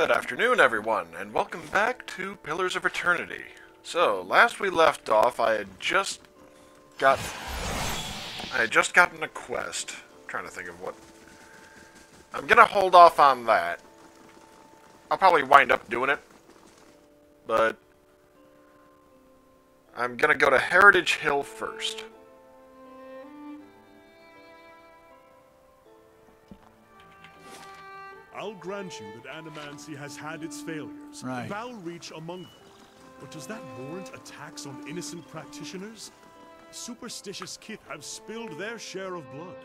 Good afternoon, everyone, and welcome back to Pillars of Eternity. So, last we left off, I had just gotten a quest. I'm trying to think of what. I'm gonna hold off on that. I'll probably wind up doing it, but I'm gonna go to Heritage Hill first. I'll grant you that animancy has had its failures. Right. Val Reach among them. But does that warrant attacks on innocent practitioners? Superstitious kith have spilled their share of blood.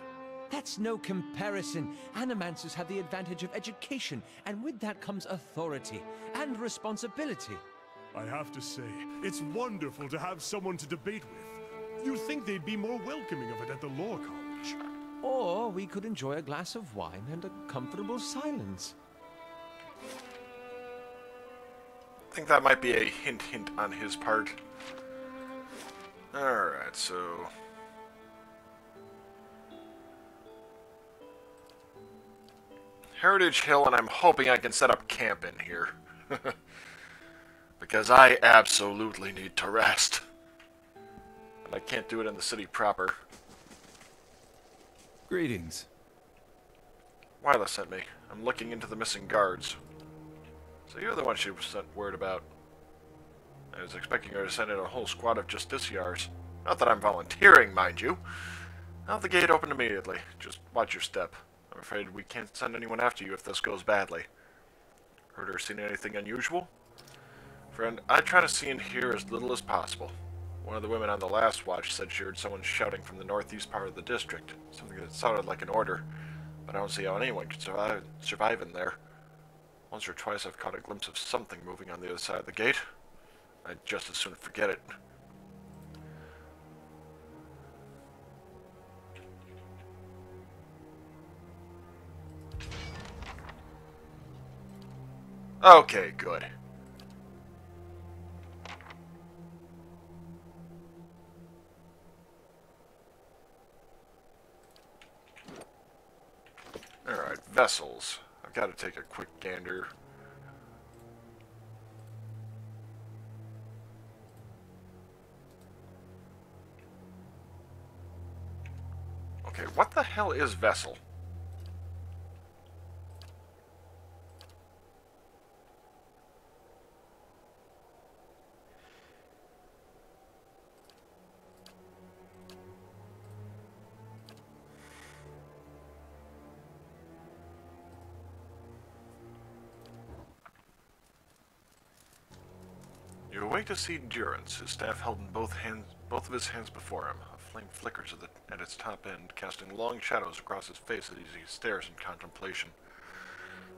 That's no comparison. Animancers have the advantage of education, and with that comes authority and responsibility. I have to say, it's wonderful to have someone to debate with. You'd think they'd be more welcoming of it at the Law College. Or we could enjoy a glass of wine and a comfortable silence. I think that might be a hint on his part. Alright, so... Heritage Hill, and I'm hoping I can set up camp in here. Because I absolutely need to rest. And I can't do it in the city proper. Greetings. Wyla sent me. I'm looking into the missing guards. So you're the one she sent word about. I was expecting her to send in a whole squad of justiciars. Not that I'm volunteering, mind you. I'll have the gate open immediately. Just watch your step. I'm afraid we can't send anyone after you if this goes badly. Heard or seen anything unusual? Friend, I try to see and hear as little as possible. One of the women on the last watch said she heard someone shouting from the northeast part of the district. Something that sounded like an order. But I don't see how anyone could survive in there. Once or twice I've caught a glimpse of something moving on the other side of the gate. I'd just as soon forget it. Okay, good. Alright, vessels. I've got to take a quick gander. Okay, what the hell is vessel? You awake to see Durance, his staff held in both of his hands before him. A flame flickers at its top end, casting long shadows across his face as he stares in contemplation.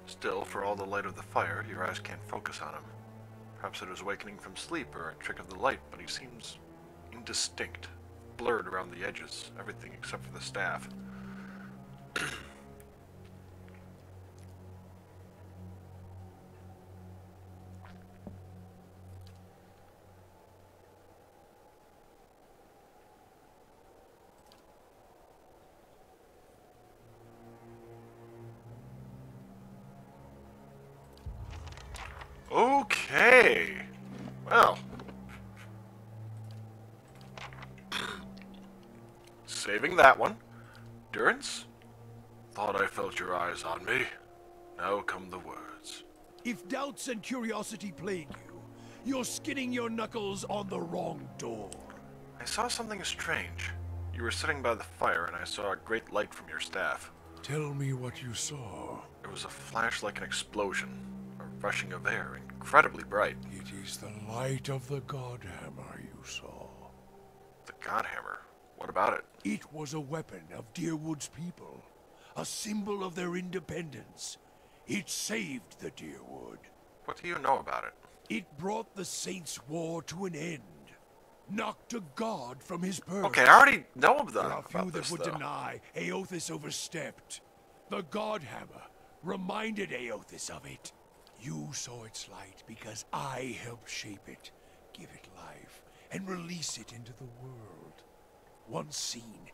Still, for all the light of the fire, your eyes can't focus on him. Perhaps it is awakening from sleep or a trick of the light, but he seems indistinct, blurred around the edges, everything except for the staff. Okay. Well. Saving that one. Durance? Thought I felt your eyes on me. Now come the words. If doubts and curiosity plague you, you're skinning your knuckles on the wrong door. I saw something strange. You were sitting by the fire and I saw a great light from your staff. Tell me what you saw. It was a flash like an explosion. A rushing of air, incredibly bright. It is the light of the Godhammer you saw. The Godhammer? What about it? It was a weapon of Deerwood's people, a symbol of their independence. It saved the Deerwood. What do you know about it? It brought the Saints' War to an end, knocked a god from his purse. Okay, I already know There are about few this, that would though. deny Aothis overstepped. The Godhammer reminded Aothis of it. You saw its light because I helped shape it, give it life, and release it into the world. Once seen,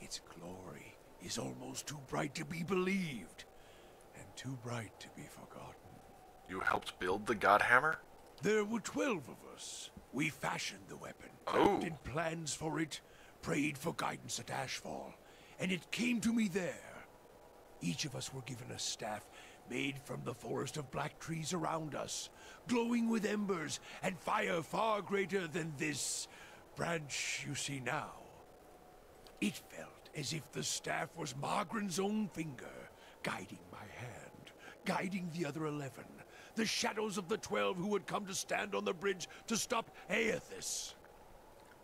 its glory is almost too bright to be believed, and too bright to be forgotten. You helped build the God Hammer? There were 12 of us. We fashioned the weapon, Oh. crafted plans for it, prayed for guidance at Ashfall, and it came to me there. Each of us were given a staff made from the forest of black trees around us, glowing with embers and fire far greater than this branch you see now. It felt as if the staff was Margaren's own finger, guiding my hand, guiding the other 11, the shadows of the 12 who had come to stand on the bridge to stop Aethys.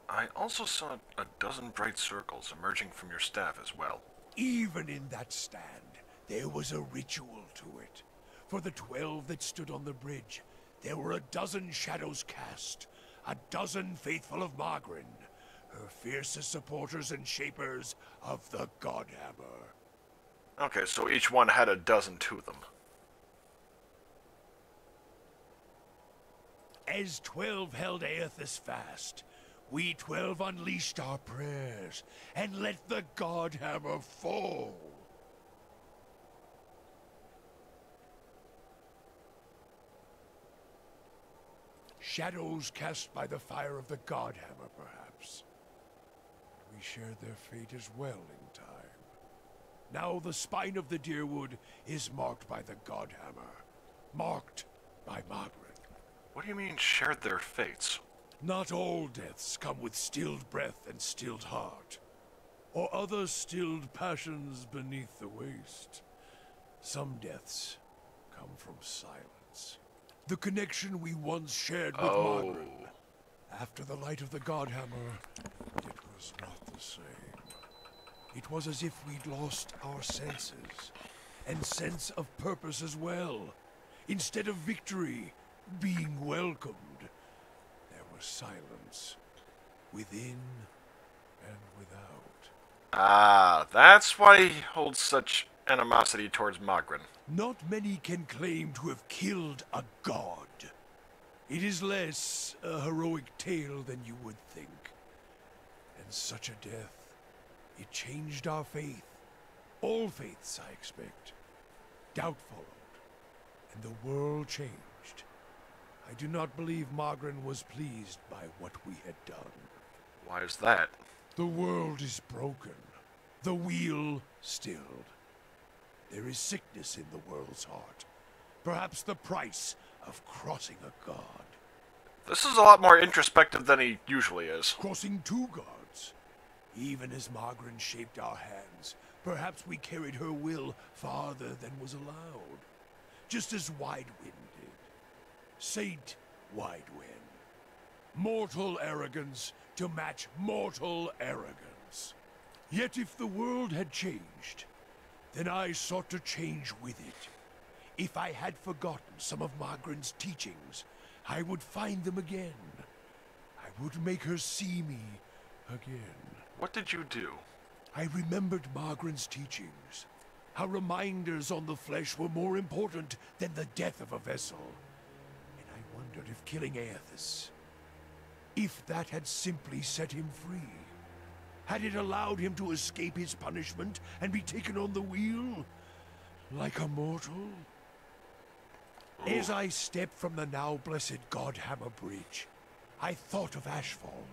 I also saw a dozen bright circles emerging from your staff as well. Even in that stand, there was a ritual to it. For the 12 that stood on the bridge, there were a dozen shadows cast, a dozen faithful of Margren, her fiercest supporters and shapers of the Godhammer. Okay, so each one had a dozen to them. As 12 held Aethys fast, we 12 unleashed our prayers and let the Godhammer fall. Shadows cast by the fire of the Godhammer, perhaps. We shared their fate as well in time. Now the spine of the Deerwood is marked by the Godhammer. Marked by Margaret. What do you mean, shared their fates? Not all deaths come with stilled breath and stilled heart, or other stilled passions beneath the waste. Some deaths come from silence. The connection we once shared with Margaret. After the light of the Godhammer, it was not the same. It was as if we'd lost our senses, and sense of purpose as well. Instead of victory being welcomed, there was silence, within and without. Ah, that's why he holds such animosity towards Magren. Not many can claim to have killed a god. It is less a heroic tale than you would think. And such a death, it changed our faith. All faiths, I expect. Doubt followed, and the world changed. I do not believe Margren was pleased by what we had done. Why is that? The world is broken. The wheel stilled. There is sickness in the world's heart. Perhaps the price of crossing a god. This is a lot more introspective than he usually is. Crossing two gods. Even as Margren shaped our hands, perhaps we carried her will farther than was allowed. Just as Widewind did. Saint Widewind. Mortal arrogance to match mortal arrogance. Yet if the world had changed, then I sought to change with it. If I had forgotten some of Margren's teachings, I would find them again. I would make her see me again. What did you do? I remembered Margren's teachings. How reminders on the flesh were more important than the death of a vessel. And I wondered if killing Aethys, if that had simply set him free. Had it allowed him to escape his punishment and be taken on the wheel? Like a mortal? As I stepped from the now blessed Godhammer Bridge, I thought of Ashfall.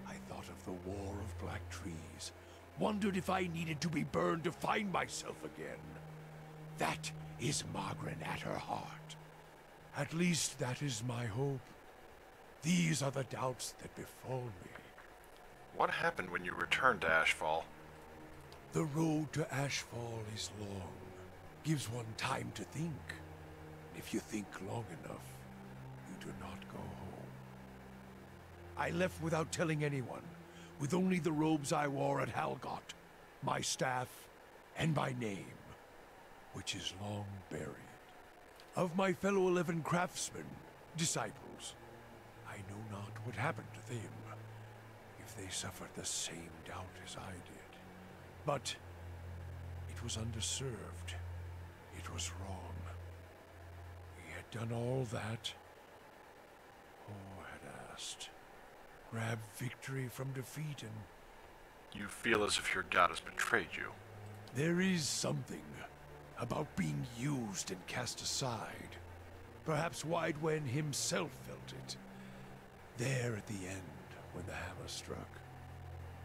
I thought of the War of Black Trees. Wondered if I needed to be burned to find myself again. That is Margren at her heart. At least that is my hope. These are the doubts that befall me. What happened when you returned to Ashfall? The road to Ashfall is long. Gives one time to think. If you think long enough, you do not go home. I left without telling anyone, with only the robes I wore at Halgot, my staff, and my name, which is long buried. Of my fellow 11 craftsmen, disciples, I know not what happened to them, if they suffered the same doubt as I did. But it was underserved. It was wrong. We had done all that Poe had asked. Grab victory from defeat and... You feel as if your god has betrayed you. There is something about being used and cast aside. Perhaps Widewen himself felt it. There at the end, when the hammer struck.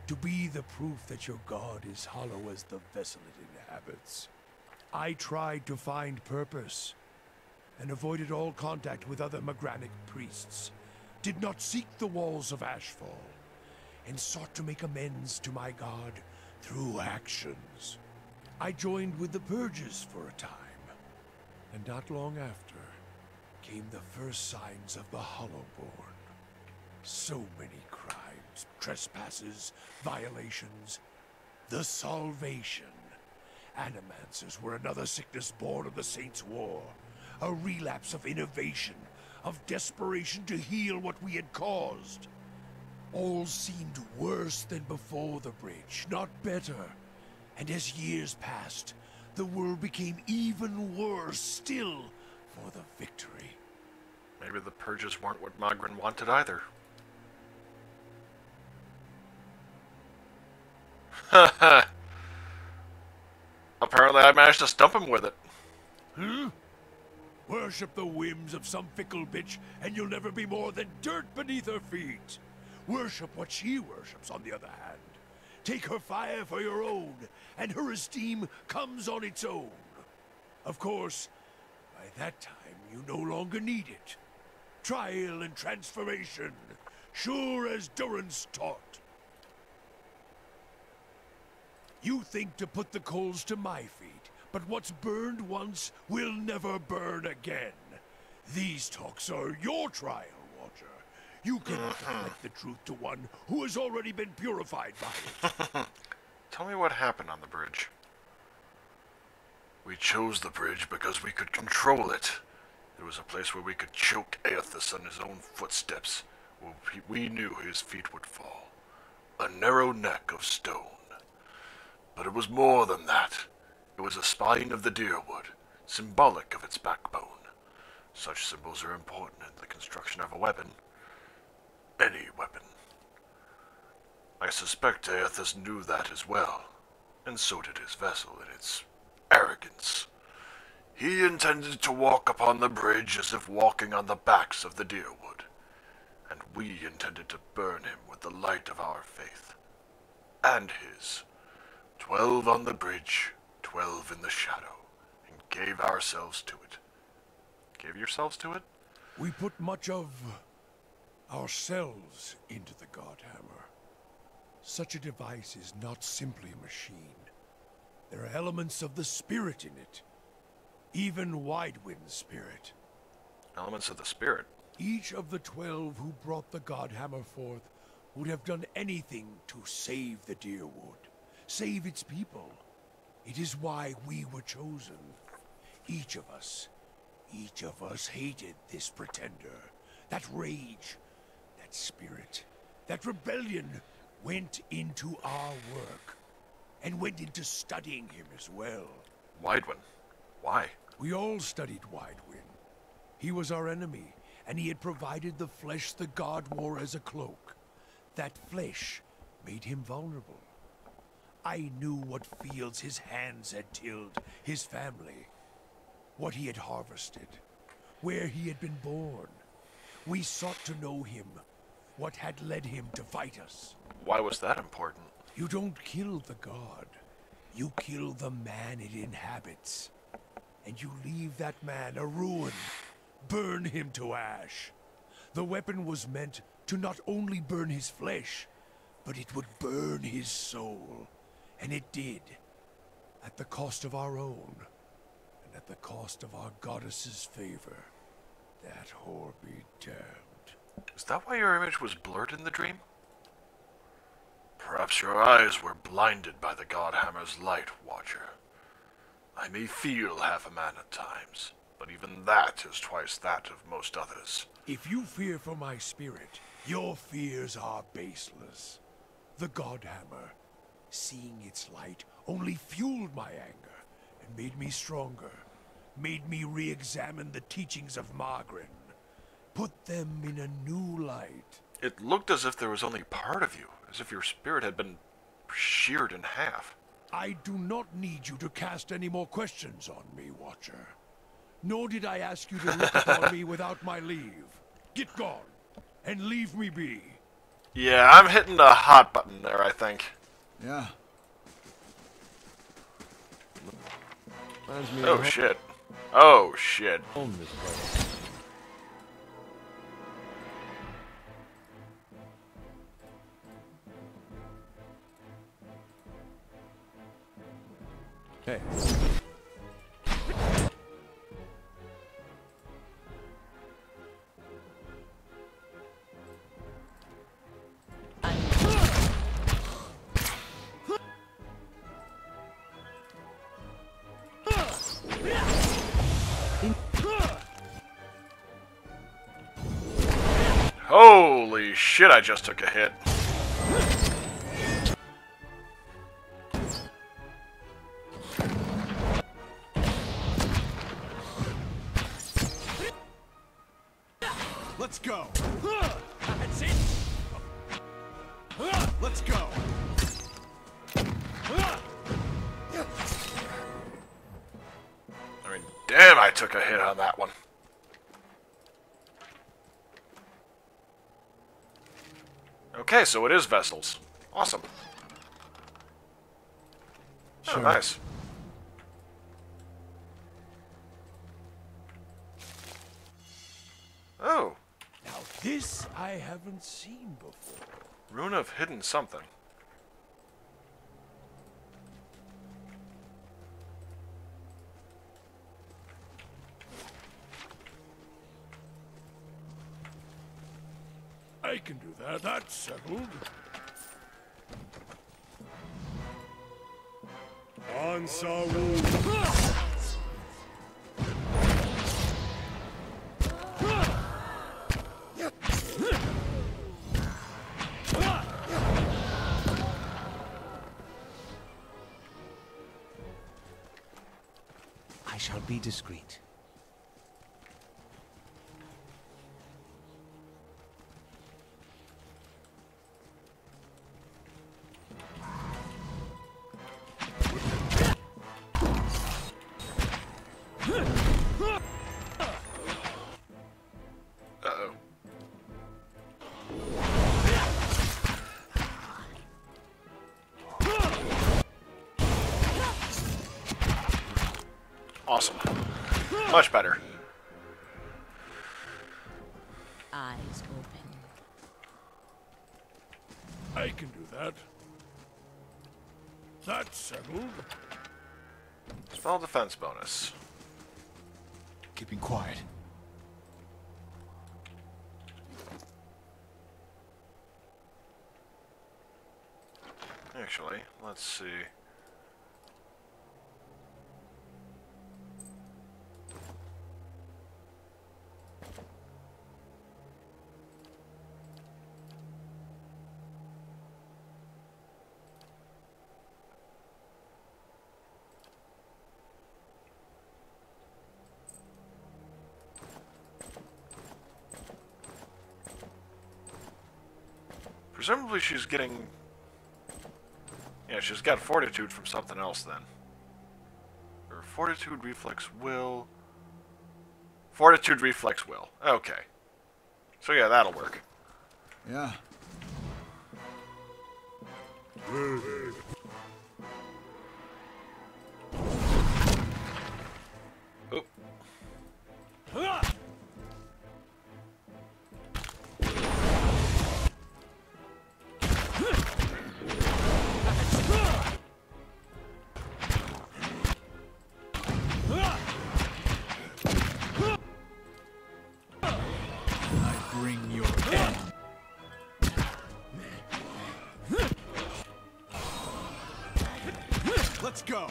To be the proof that your god is hollow as the vessel it inhabits. I tried to find purpose, and avoided all contact with other Magranic priests. Did not seek the walls of Ashfall, and sought to make amends to my god through actions. I joined with the Purges for a time, and not long after came the first signs of the Hollowborn. So many crimes, trespasses, violations. The Salvation. Animancers were another sickness born of the Saints' War. A relapse of innovation, of desperation to heal what we had caused. All seemed worse than before the bridge, not better. And as years passed, the world became even worse still for the victory. Maybe the Purges weren't what Magrin wanted either. Apparently I managed to stump him with it. Huh? Worship the whims of some fickle bitch, and you'll never be more than dirt beneath her feet. Worship what she worships, on the other hand. Take her fire for your own, and her esteem comes on its own. Of course, by that time, you no longer need it. Trial and transformation, sure as Durance taught. You think to put the coals to my feet, but what's burned once will never burn again. These talks are your trial, Watcher. You cannot deflect the truth to one who has already been purified by it. Tell me what happened on the bridge. We chose the bridge because we could control it. It was a place where we could choke Aethys on his own footsteps, where we knew his feet would fall. A narrow neck of stone. But it was more than that. It was a spine of the deerwood, symbolic of its backbone. Such symbols are important in the construction of a weapon. Any weapon. I suspect Aethys knew that as well, and so did his vessel in its arrogance. He intended to walk upon the bridge as if walking on the backs of the deerwood, and we intended to burn him with the light of our faith, and his. 12 on the bridge, 12 in the shadow, and gave ourselves to it. Gave yourselves to it? We put much of ourselves into the Godhammer. Such a device is not simply a machine. There are elements of the spirit in it. Even Widewind's spirit. Elements of the spirit? Each of the 12 who brought the Godhammer forth would have done anything to save the Deerwood. Save its people. It is why we were chosen. Each of us hated this pretender. That rage, that spirit, that rebellion went into our work. And went into studying him as well. Widewin? Why? We all studied Widewin. He was our enemy, and he had provided the flesh the god wore as a cloak. That flesh made him vulnerable. I knew what fields his hands had tilled, his family, what he had harvested, where he had been born. We sought to know him, what had led him to fight us. Why was that important? You don't kill the god. You kill the man it inhabits. And you leave that man a ruin. Burn him to ash. The weapon was meant to not only burn his flesh, but it would burn his soul. And it did. At the cost of our own. And at the cost of our goddess's favor. That whore be damned. Is that why your image was blurred in the dream? Perhaps your eyes were blinded by the Godhammer's light, Watcher. I may feel half a man at times, but even that is twice that of most others. If you fear for my spirit, your fears are baseless. The Godhammer, seeing its light, only fueled my anger and made me stronger. Made me re-examine the teachings of Magrin. Put them in a new light. It looked as if there was only part of you, as if your spirit had been sheared in half. I do not need you to cast any more questions on me, Watcher. nor did I ask you to look upon me without my leave. Get gone, and leave me be. Yeah, I'm hitting the hot button there, I think. Yeah. Reminds me Oh, of shit. Oh, shit. home, this place. Hey. Holy shit, I just took a hit. Let's go. That's it. Let's go. I mean, damn, I took a hit on that one. Okay, so it is vessels. Awesome. Oh, Sure. nice. Oh, Now this I haven't seen before. rune of hidden something. I can do that. That's settled. On Saru. I shall be discreet. Uh-oh. Awesome. Much better. Eyes open. I can do that. That's settled. Spell defense bonus. Keeping quiet. Actually, let's see. Presumably she's getting... Yeah, she's got fortitude from something else then. Or fortitude, reflex, will... Fortitude, reflex, will. Okay. So yeah, that'll work. Yeah. Oop. I bring your end. Let's go.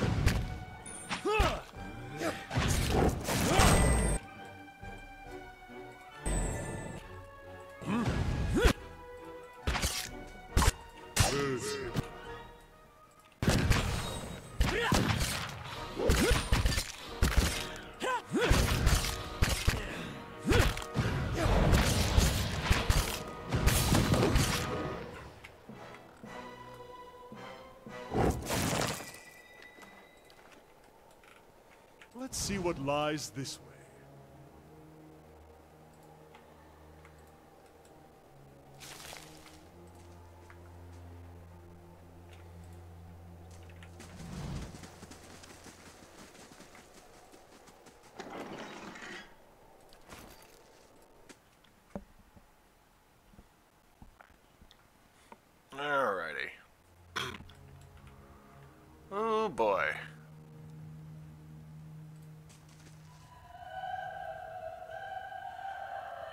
Let's see what lies this way.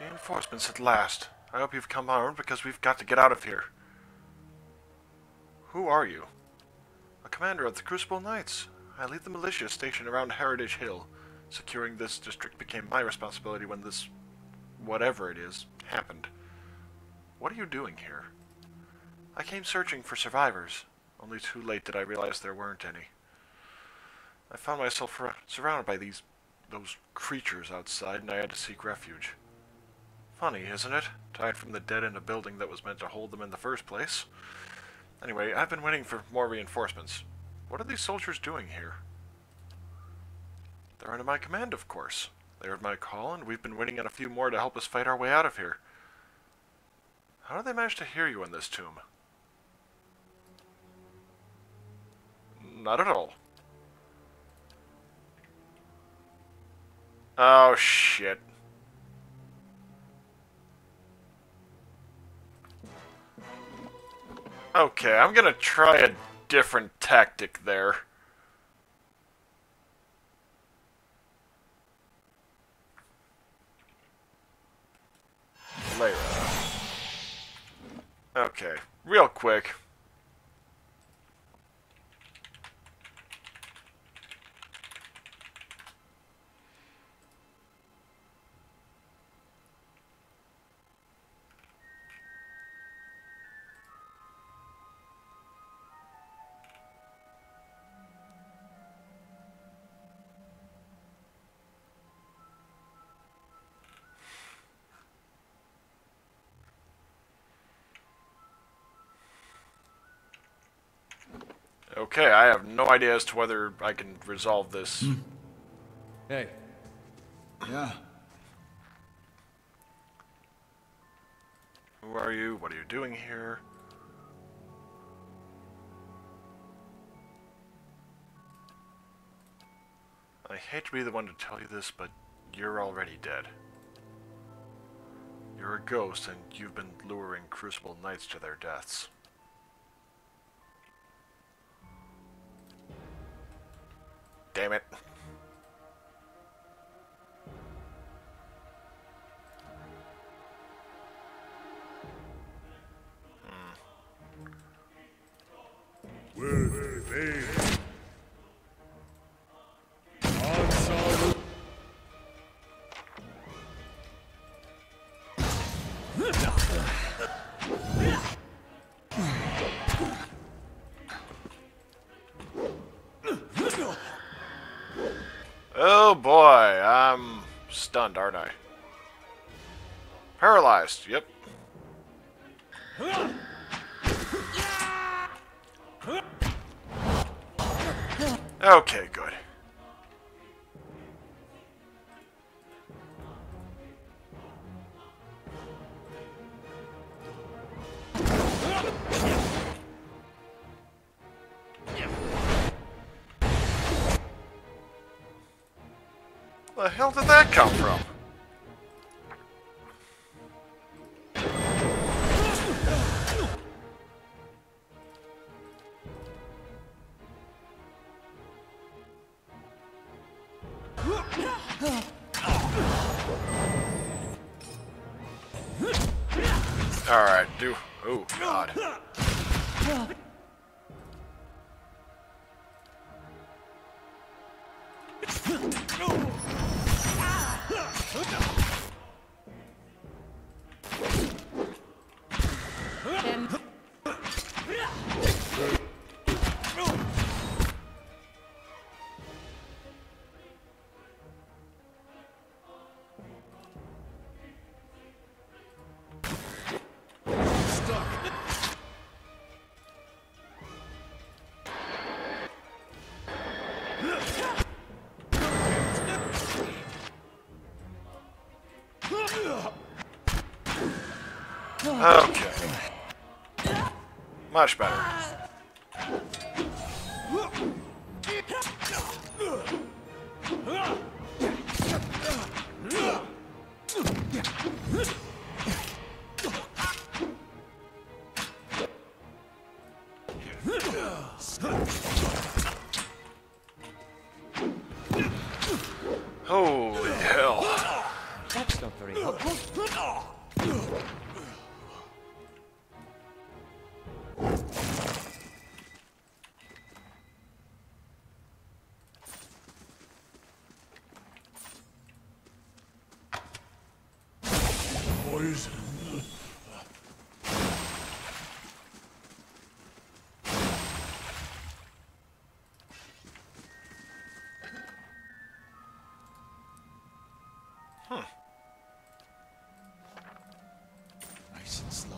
Reinforcements at last. I hope you've come armed because we've got to get out of here. Who are you? A commander of the Crucible Knights. I lead the militia stationed around Heritage Hill. Securing this district became my responsibility when this, whatever it is, happened. What are you doing here? I came searching for survivors. Only too late did I realize there weren't any. I found myself surrounded by those creatures outside, and I had to seek refuge. Funny, isn't it? Tied from the dead in a building that was meant to hold them in the first place. Anyway, I've been waiting for more reinforcements. What are these soldiers doing here? They're under my command, of course. They heard my call, and we've been waiting on a few more to help us fight our way out of here. How did they manage to hear you in this tomb? Not at all. Oh, shit. Okay, I'm gonna try a different tactic there. Lyra. Okay, real quick. Okay, I have no idea as to whether I can resolve this. Hey. Yeah. Who are you? What are you doing here? I hate to be the one to tell you this, but you're already dead. You're a ghost, and you've been luring Crucible Knights to their deaths. Damn it. Were they? Answer. Oh boy, I'm stunned, aren't I? Paralyzed, yep. Okay, good. Where the hell did that come from? Alright, oh god. Okay. Much better. Holy hell. That's not not very helpful. Poison. Nice and slow.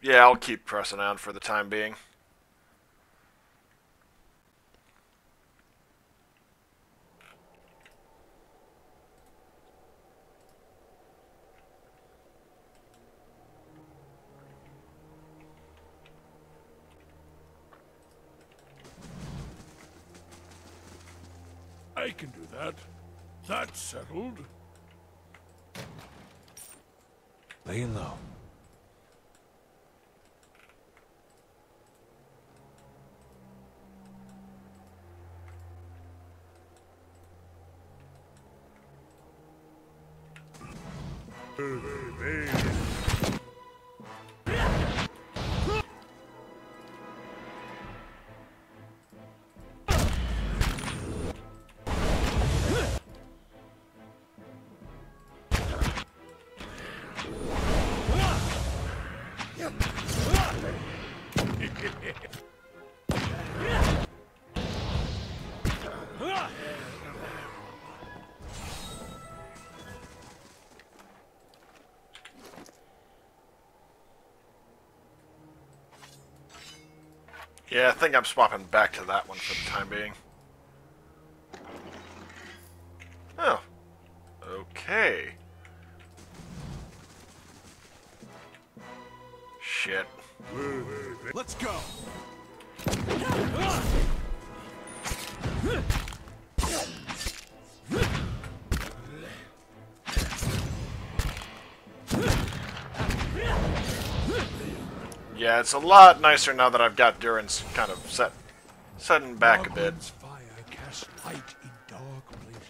Yeah, I'll keep pressing on for the time being. I can do that. That's settled. Laying low. Yeah, I think I'm swapping back to that one for the time being. Oh. Okay. Shit. Let's go! Yeah, it's a lot nicer now that I've got Duran's kind of setting back a bit. Ogren's fire casts light in dark places.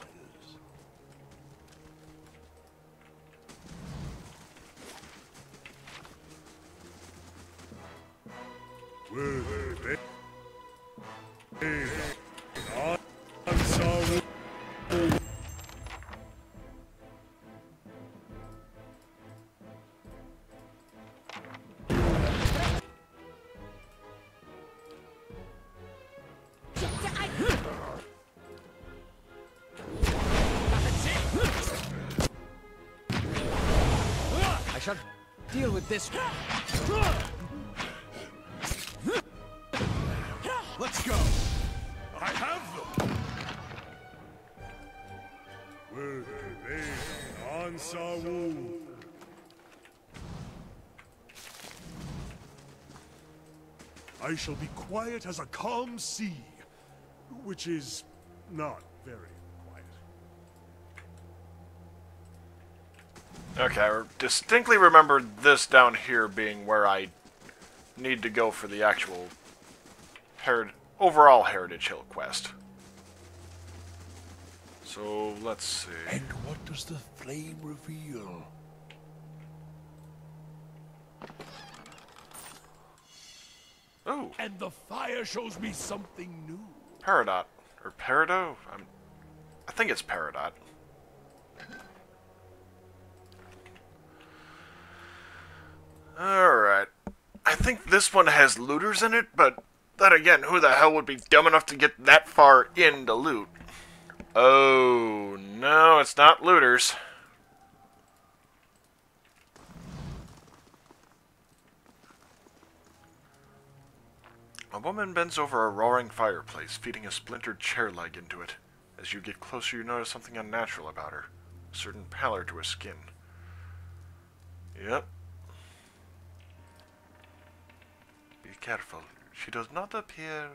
I shall deal with this. Let's go! I have them! I shall be quiet as a calm sea, which is not very quiet. Okay, I distinctly remember this down here being where I need to go for the actual overall Heritage Hill quest. So, let's see. And what does the flame reveal? Oh, And the fire shows me something new. Peridot. Or Perido? I think it's Peridot. Alright. I think this one has looters in it, but then again, who the hell would be dumb enough to get that far in to loot? Oh, no, it's not looters. A woman bends over a roaring fireplace, feeding a splintered chair leg into it. As you get closer, you notice something unnatural about her. A certain pallor to her skin. Yep. Be careful. She does not appear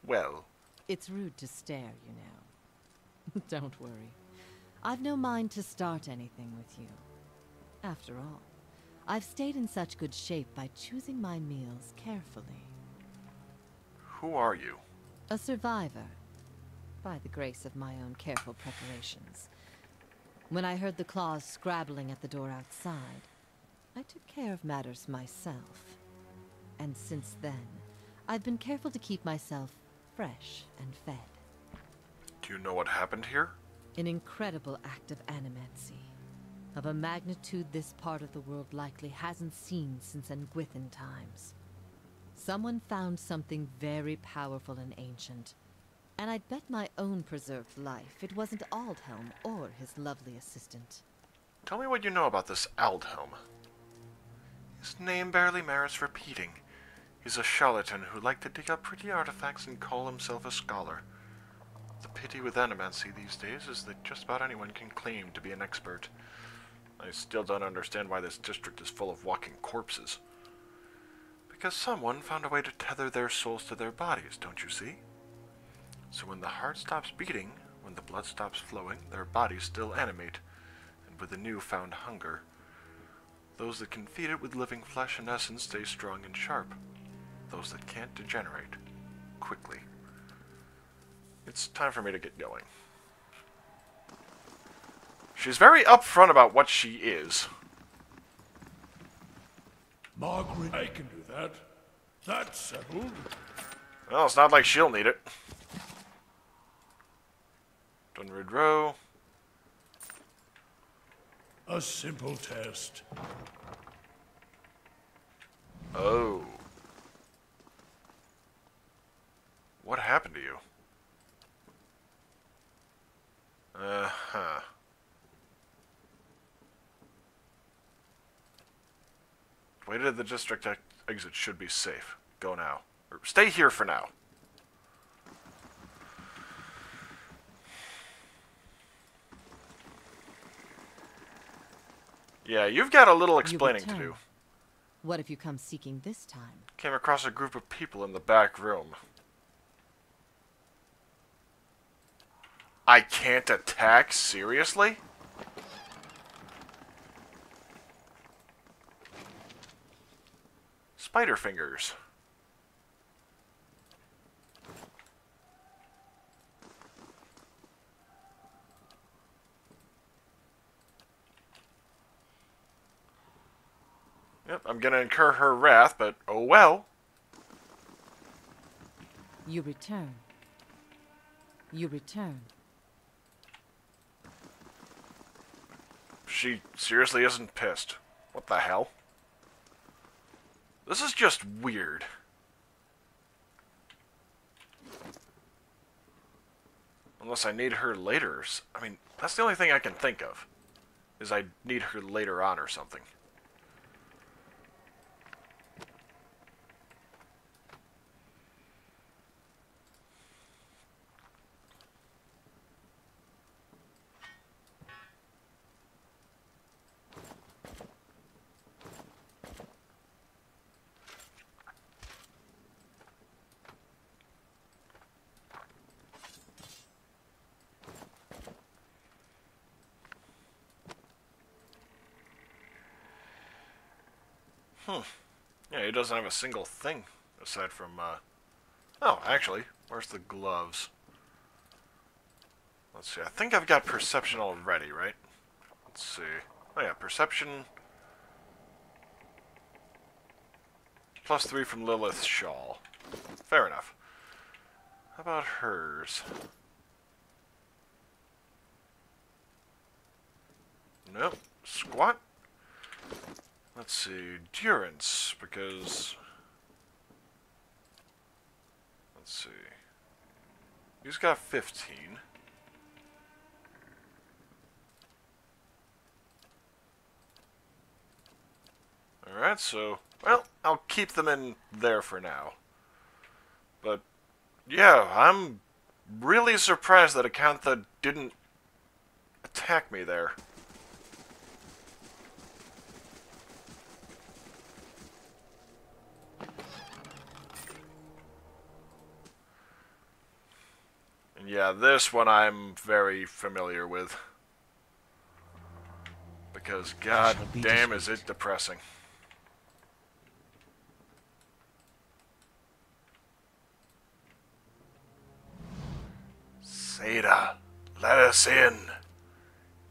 well. It's rude to stare, you know. Don't worry. I've no mind to start anything with you. After all, I've stayed in such good shape by choosing my meals carefully. Who are you? A survivor, by the grace of my own careful preparations. When I heard the claws scrabbling at the door outside, I took care of matters myself. And since then, I've been careful to keep myself fresh and fed. Do you know what happened here? An incredible act of animancy, of a magnitude this part of the world likely hasn't seen since Engwithan times. Someone found something very powerful and ancient, and I'd bet my own preserved life it wasn't Aldhelm or his lovely assistant. Tell me what you know about this Aldhelm. His name barely merits repeating. He's a charlatan who liked to dig up pretty artifacts and call himself a scholar. The pity with animancy these days is that just about anyone can claim to be an expert. I still don't understand why this district is full of walking corpses. Because someone found a way to tether their souls to their bodies, don't you see? So when the heart stops beating, when the blood stops flowing, their bodies still animate, and with a newfound hunger, those that can feed it with living flesh and essence stay strong and sharp. Those that can't degenerate quickly. It's time for me to get going. She's very upfront about what she is. Margaret, I can do that. That's settled. Well, it's not like she'll need it. Dunrid Row. A simple test. Oh. What happened to you? Uh-huh. Way to the district exit should be safe. Go now. Or stay here for now. Yeah, you've got a little explaining to do. What if you come seeking this time? Came across a group of people in the back room. I can't attack? Seriously? Spider fingers. Yep, I'm gonna incur her wrath, but oh well. You return. You return. She seriously isn't pissed. What the hell? This is just weird. Unless I need her later. I mean, that's the only thing I can think of. Is I need her later on or something. Yeah, he doesn't have a single thing aside from, Oh, actually, where's the gloves? Let's see, I think I've got perception already, right? Let's see. Oh yeah, perception. +3 from Lilith's shawl. Fair enough. How about hers? Nope. Squat? Let's see, Durance, because... Let's see. He's got 15. Alright, so... Well, I'll keep them in there for now. But, yeah, I'm really surprised that Acantha didn't attack me there. Yeah, this one I'm very familiar with. Because god damn is it depressing. Saeda, let us in.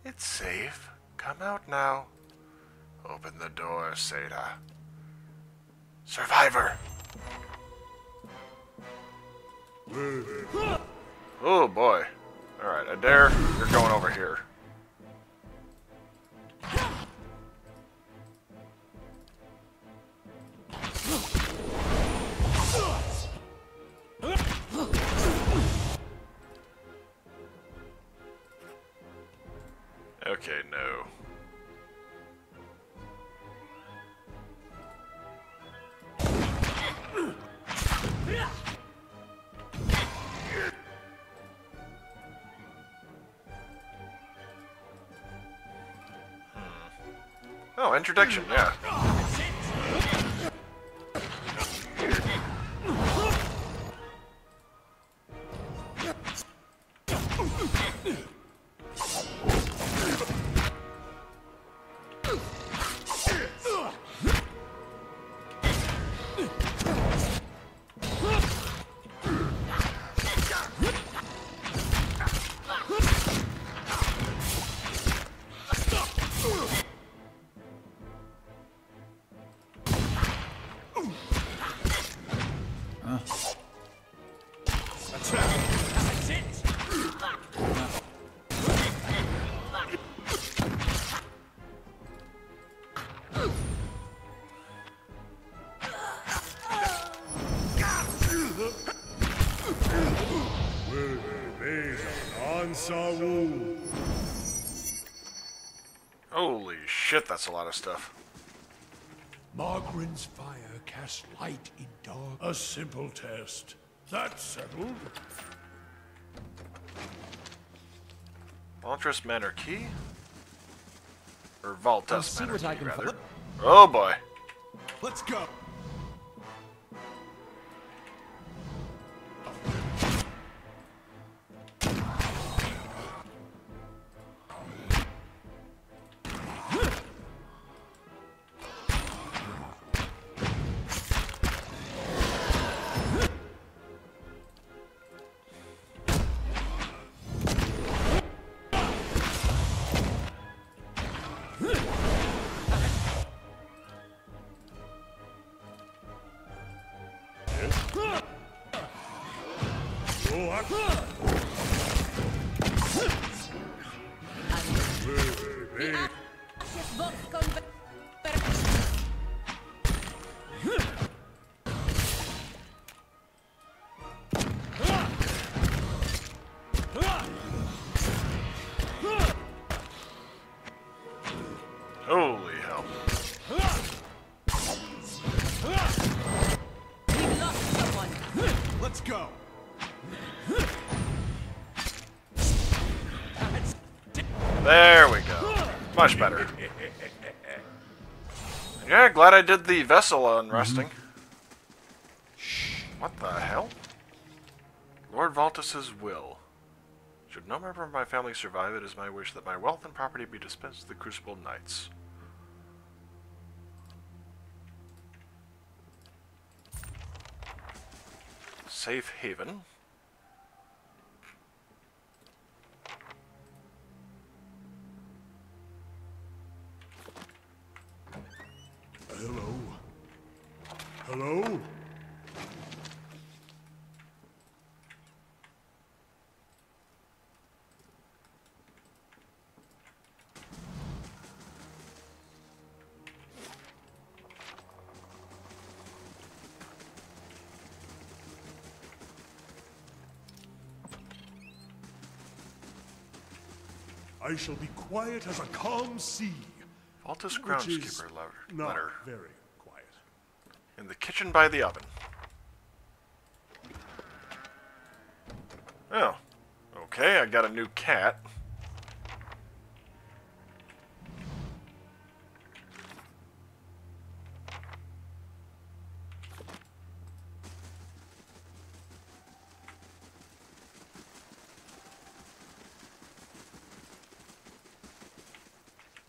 It's safe. Come out now. Open the door, Saeda. Survivor! Oh boy. Alright, Adair, you're going over here. Okay, no. Oh, introduction, yeah. Holy shit, that's a lot of stuff. Margaren's fire casts light in dark. A simple test. That's settled. Valtress Manor Key? Or Valtus I'll see Manor what I Key, can rather. find. Oh boy. Let's go. Holy hell. We've lost someone. Let's go. There we go. Much better. Yeah, glad I did the vessel unresting. What the hell? Lord Valtus's will. Should no member of my family survive, it is my wish that my wealth and property be dispensed to the Crucible Knights. Safe haven. Hello. Hello? I shall be quiet as a calm sea. Valtus Which is Groundskeeper not letter. very quiet. In the kitchen by the oven. Oh. Okay, I got a new cat.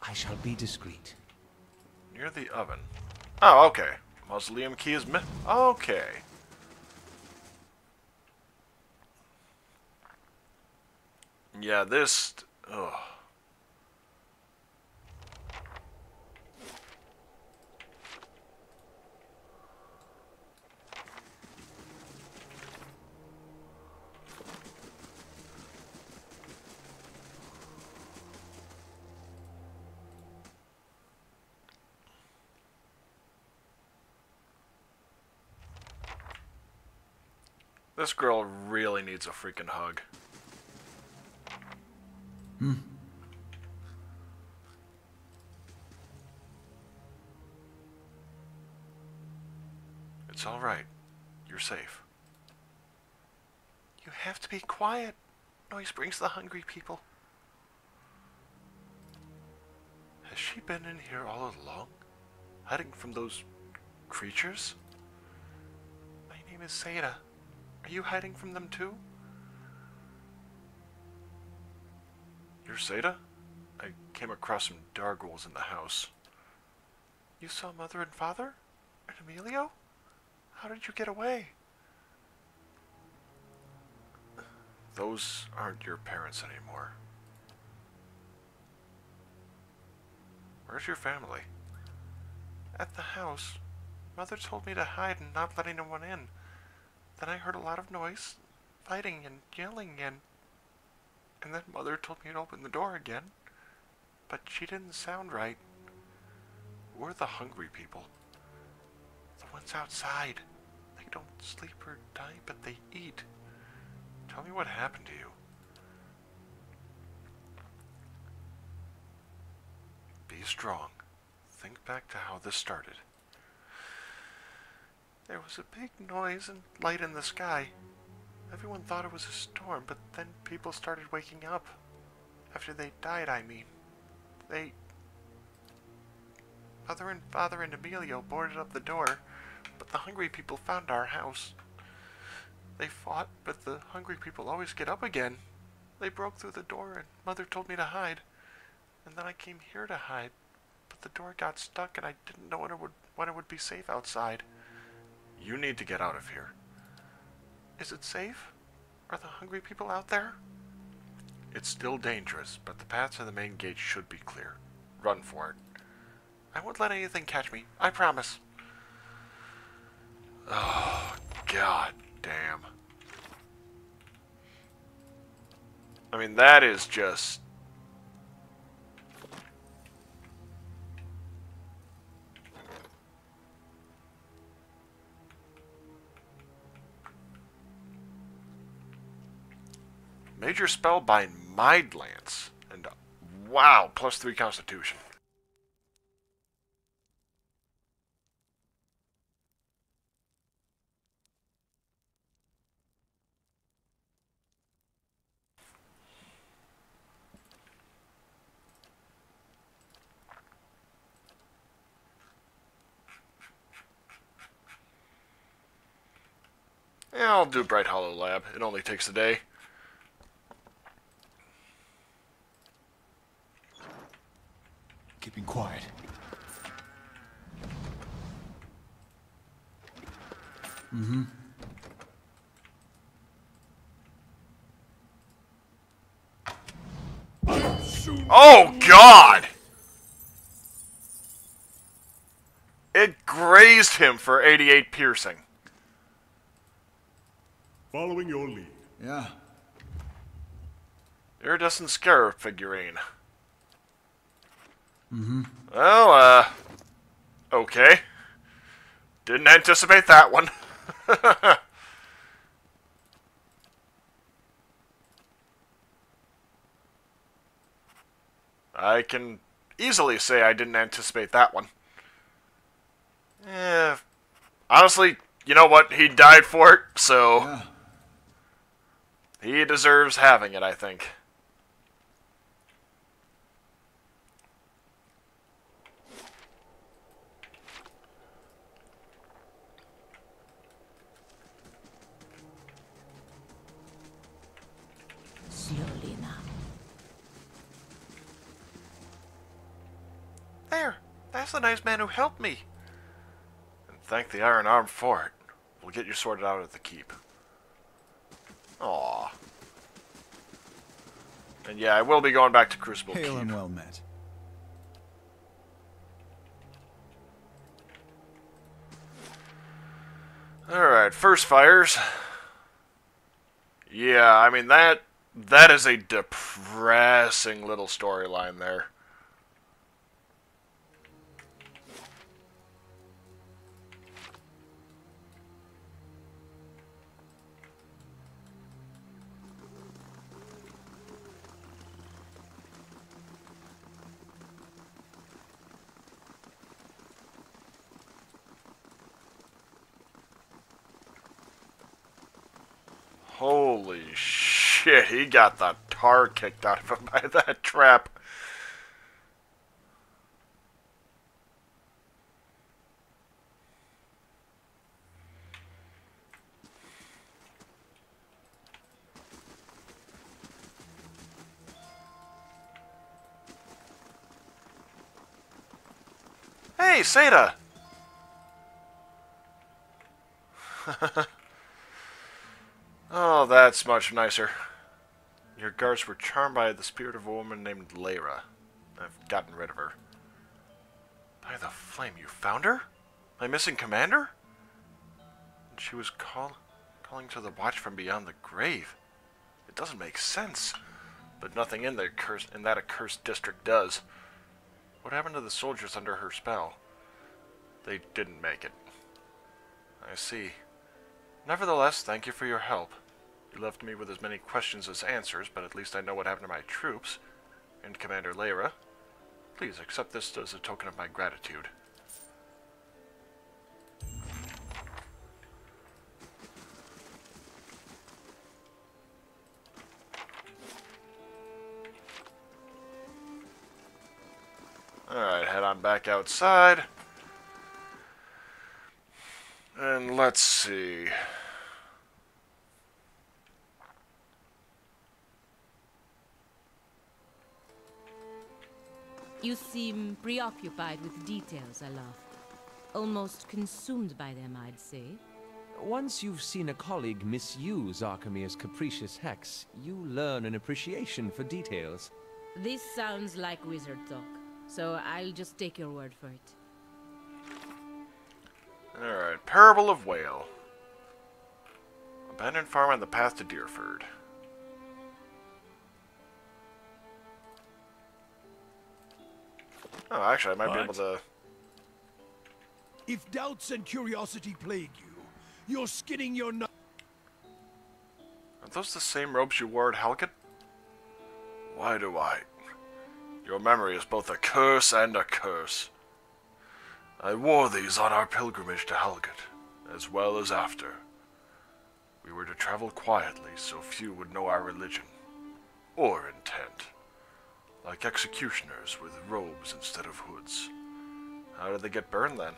I shall be discreet. Near the oven. Oh, okay. Mausoleum key is okay. Yeah, this... Ugh. This girl really needs a freaking hug. It's all right. You're safe. You have to be quiet. Noise brings the hungry people. Has she been in here all along? Hiding from those creatures? My name is Saeda. Are you hiding from them too? You're Saeda? I came across some Darghols in the house. You saw Mother and Father? And Emilio? How did you get away? Those aren't your parents anymore. Where's your family? At the house. Mother told me to hide and not let anyone in. Then I heard a lot of noise, fighting and yelling, and then Mother told me to open the door again. But she didn't sound right. Who are the hungry people? The ones outside. They don't sleep or die, but they eat. Tell me what happened to you. Be strong. Think back to how this started. There was a big noise and light in the sky. Everyone thought it was a storm, but then people started waking up. After they died, I mean. Mother and Father and Emilio boarded up the door, but the hungry people found our house. They fought, but the hungry people always get up again. They broke through the door, and Mother told me to hide. And then I came here to hide, but the door got stuck, and I didn't know when it would be safe outside. You need to get out of here. Is it safe? Are the hungry people out there? It's still dangerous, but the path to the main gate should be clear. Run for it. I won't let anything catch me. I promise. Oh, God damn. I mean, that is just... Major spell by Mind Lance. And wow, +3 Constitution. Yeah, I'll do Bright Hollow Lab. It only takes a day. Keeping quiet. Mm-hmm. Oh, God! It grazed him for 88 piercing. Following your lead. Yeah. Iridescent Scarab figurine. Well, okay. Didn't anticipate that one. I can easily say I didn't anticipate that one. Honestly, you know what? He died for it, so... Yeah. He deserves having it, I think. Slowly now. There! That's the nice man who helped me! And thank the Iron Arm for it. We'll get you sorted out at the keep. Aww. And yeah, I will be going back to Crucible Hail Keep. and well met. Alright, first fires. Yeah, I mean, that is a depressing little storyline there. Holy shit, he got the tar kicked out of him by that trap. Hey, Saeda! Oh, that's much nicer. Your guards were charmed by the spirit of a woman named Lyra. I've gotten rid of her. By the flame, you found her? My missing commander? And she was calling to the watch from beyond the grave. It doesn't make sense. But nothing in that accursed district does. What happened to the soldiers under her spell? They didn't make it. I see. Nevertheless, thank you for your help. You left me with as many questions as answers, but at least I know what happened to my troops. And Commander Lyra, please accept this as a token of my gratitude. Alright, head on back outside. And let's see. You seem preoccupied with details, Aloft. Almost consumed by them, I'd say. Once you've seen a colleague misuse Archimede's capricious hex, you learn an appreciation for details. This sounds like wizard talk, so I'll just take your word for it. Alright, Parable of Whale. Abandoned farm on the path to Deerford. Oh, actually, I might be able to... If doubts and curiosity plague you, you're skinning your nut. Are those the same robes you wore at Helget? Why do I? Your memory is both a curse and a curse. I wore these on our pilgrimage to Helget, as well as after. We were to travel quietly so few would know our religion, or intent. Like executioners with robes instead of hoods. How did they get burned then?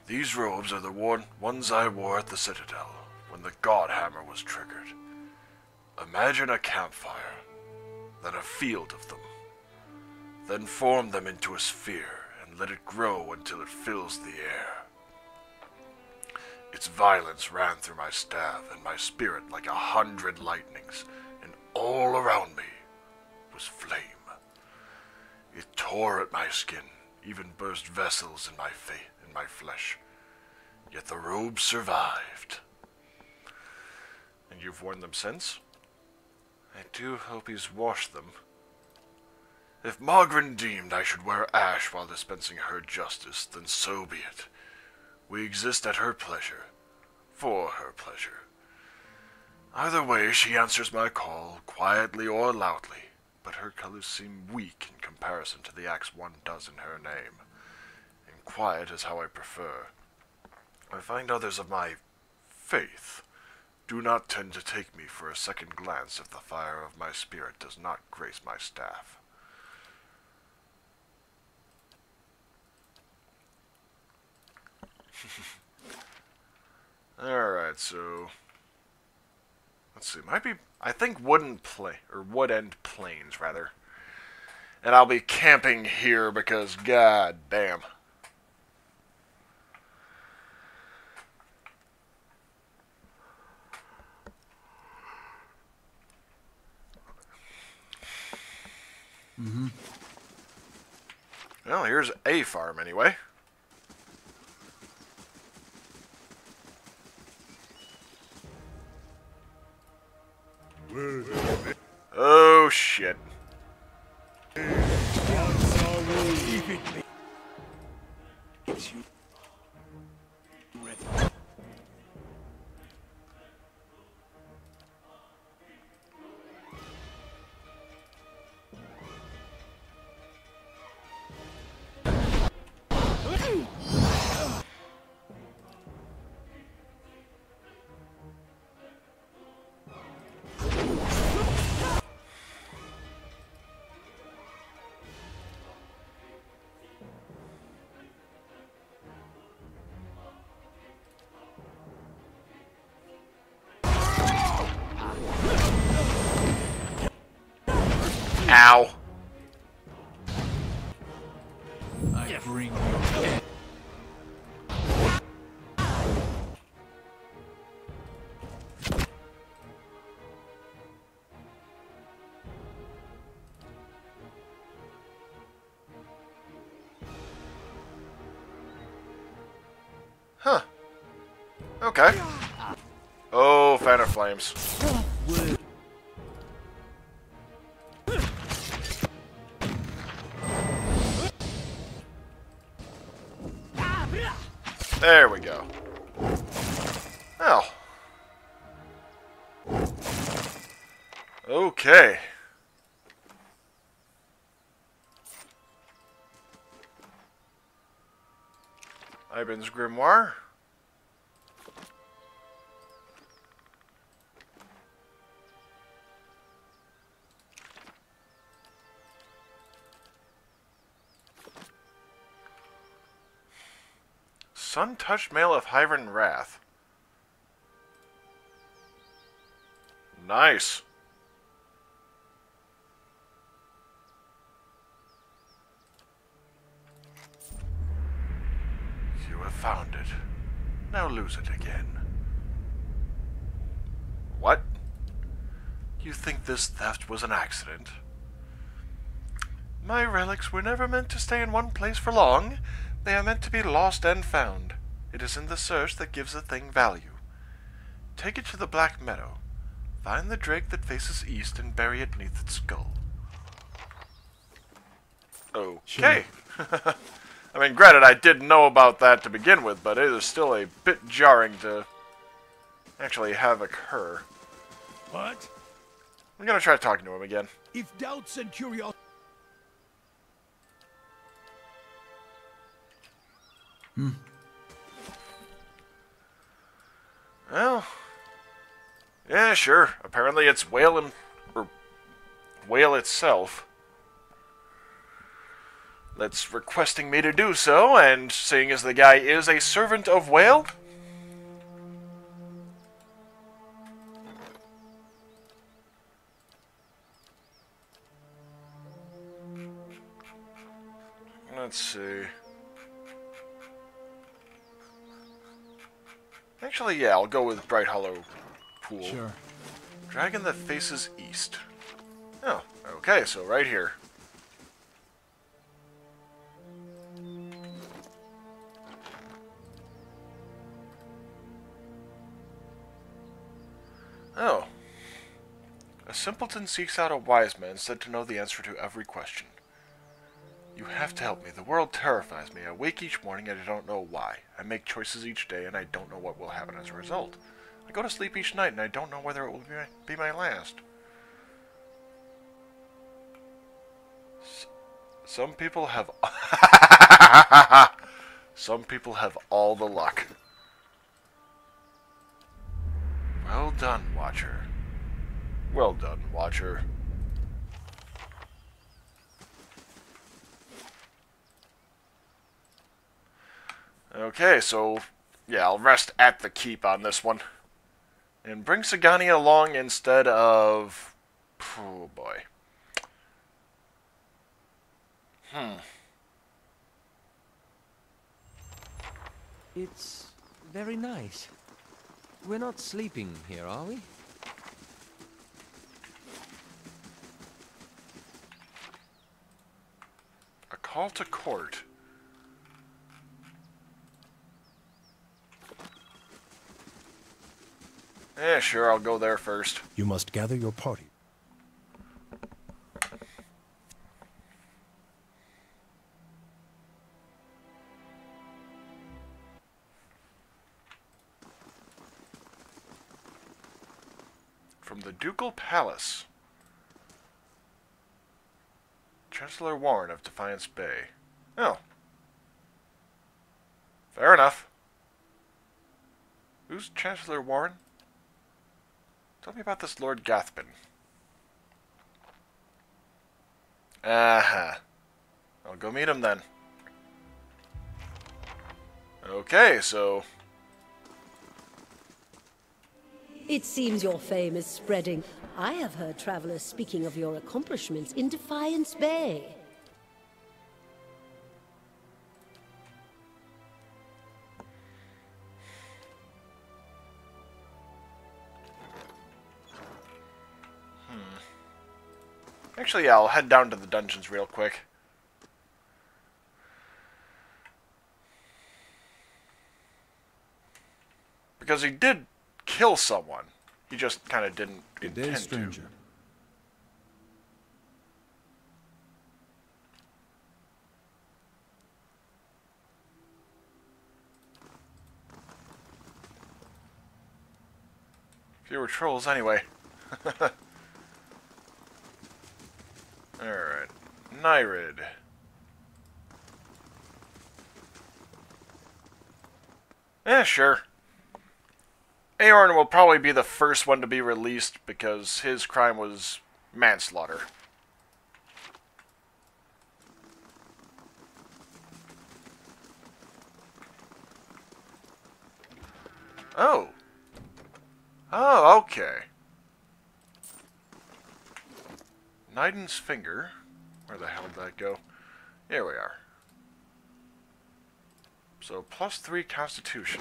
These robes are the ones I wore at the Citadel, when the God Hammer was triggered. Imagine a campfire, then a field of them. Then form them into a sphere, and let it grow until it fills the air. Its violence ran through my staff and my spirit like 100 lightnings, and all around me was flame. It tore at my skin, even burst vessels in my flesh. Yet the robes survived. And you've worn them since? I do hope he's washed them. If Margaret deemed I should wear ash while dispensing her justice, then so be it. We exist at her pleasure, for her pleasure. Either way, she answers my call, quietly or loudly, but her colors seem weak in comparison to the acts one does in her name. And quiet is how I prefer. I find others of my faith do not tend to take me for a second glance if the fire of my spirit does not grace my staff. Alright, so let's see, I think Wood End Plains rather. And I'll be camping here because god damn. Well, here's a farm anyway. Oh shit. Ow. I bring you death. Huh. Okay. Oh, fan of flames. There we go. Oh. Okay. Ivan's Grimoire. Sun-touched Mail of Hyvern Wrath. Nice. You have found it. Now lose it again. What? You think this theft was an accident? My relics were never meant to stay in one place for long. They are meant to be lost and found. It is in the search that gives a thing value. Take it to the Black Meadow. Find the drake that faces east and bury it beneath its skull. Okay. Sure. I mean, granted, I didn't know about that to begin with, but it is still a bit jarring to actually have occur. What? I'm gonna try talking to him again. If doubts and curiosity... Well, yeah, sure. Apparently it's Whale or Whale itself that's requesting me to do so, and seeing as the guy is a servant of Whale, let's see. Actually, yeah, I'll go with Bright Hollow Pool. Sure. Dragon that faces east. Oh, okay, so right here. Oh. A simpleton seeks out a wise man said to know the answer to every question. You have to help me. The world terrifies me. I wake each morning and I don't know why. I make choices each day and I don't know what will happen as a result. I go to sleep each night and I don't know whether it will be my last. Some people have... Some people have all the luck. Well done, Watcher. Well done, Watcher. Okay, so, yeah, I'll rest at the keep on this one. And bring Sagani along instead of... Oh, boy. It's very nice. We're not sleeping here, are we? Hall to Court. Yeah, sure, I'll go there first. You must gather your party. From the Ducal Palace. Chancellor Warren of Defiance Bay. Oh. Fair enough. Who's Chancellor Warren? Tell me about this Lord Gathbin. Aha. I'll go meet him then. Okay, so... It seems your fame is spreading. I have heard travelers speaking of your accomplishments in Defiance Bay. Actually, yeah, I'll head down to the dungeons real quick. Because he did kill someone. He just kind of didn't intend stranger. to. Fewer trolls anyway. Alright. Nyrid. Sure. Aorn will probably be the first one to be released because his crime was manslaughter. Oh. Oh, okay. Naiden's Finger. Where the hell did that go? Here we are. So, +3 Constitution.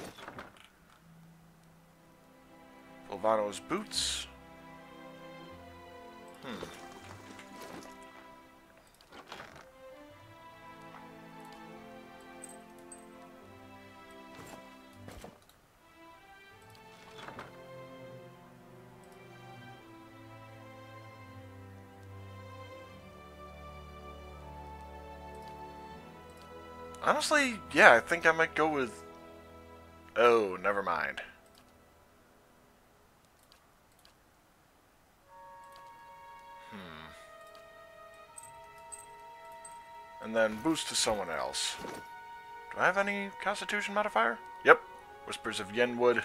Fulvano's Boots. Honestly, yeah, I think I might go with... Oh, never mind. And then boost to someone else. Do I have any Constitution modifier? Yep. Whispers of Yenwood.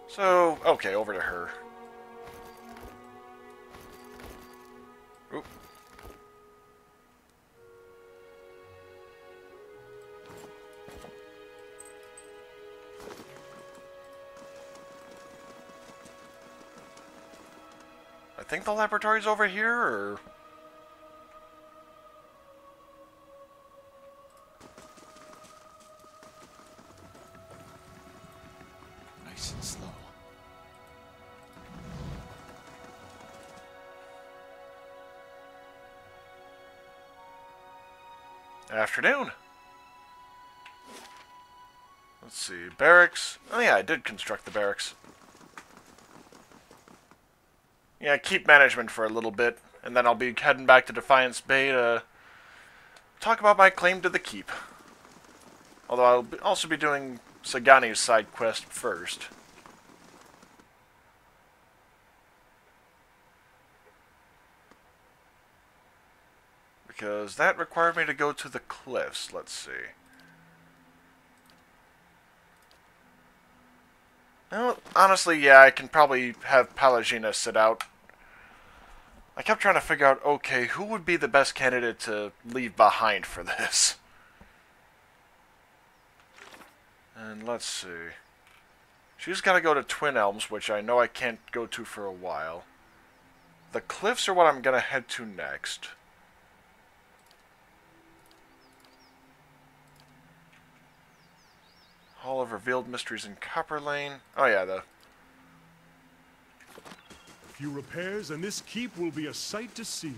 So, okay, over to her. Oop. I think the laboratory's over here, or... Nice and slow. Afternoon. Let's see, barracks. Oh yeah, I did construct the barracks. Yeah, keep management for a little bit, and then I'll be heading back to Defiance Bay to talk about my claim to the keep. Although I'll also be doing Sagani's side quest first. Because that required me to go to the cliffs. Let's see. Well, honestly, yeah, I can probably have Palagina sit out. I kept trying to figure out, okay, who would be the best candidate to leave behind for this? And let's see. She's got to go to Twin Elms, which I know I can't go to for a while. The cliffs are what I'm going to head to next. Hall of Revealed Mysteries in Copper Lane. Oh yeah, the... Few repairs and this keep will be a sight to see.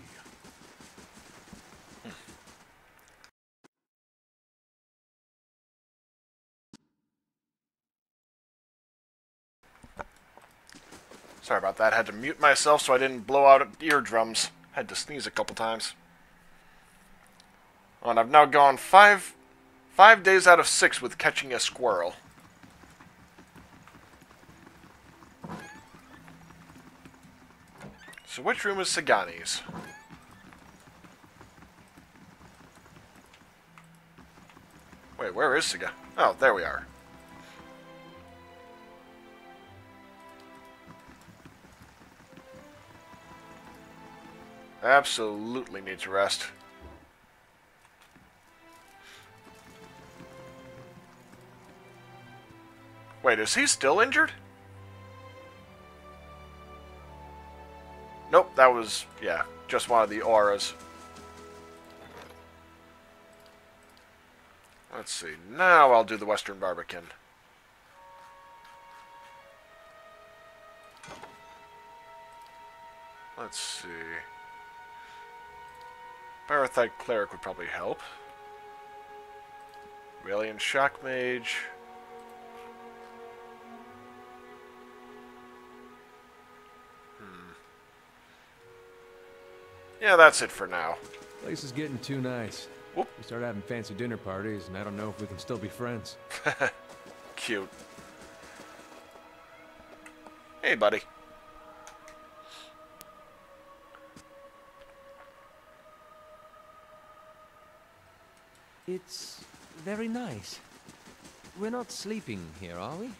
Sorry about that. Had to mute myself so I didn't blow out eardrums. Had to sneeze a couple times. Oh, and I've now gone five days out of 6 with catching a squirrel. So which room is Sagani's? Wait, where is Saga? Oh, there we are. Absolutely need to rest. Wait, is he still injured? Nope, that was, yeah, just one of the auras. Let's see, now I'll do the Western Barbican. Let's see. Parathite Cleric would probably help. Raelian Shock Mage. Yeah, that's it for now. Place is getting too nice. Whoop. We start having fancy dinner parties, and I don't know if we can still be friends. Cute. Hey, buddy. It's very nice. We're not sleeping here, are we?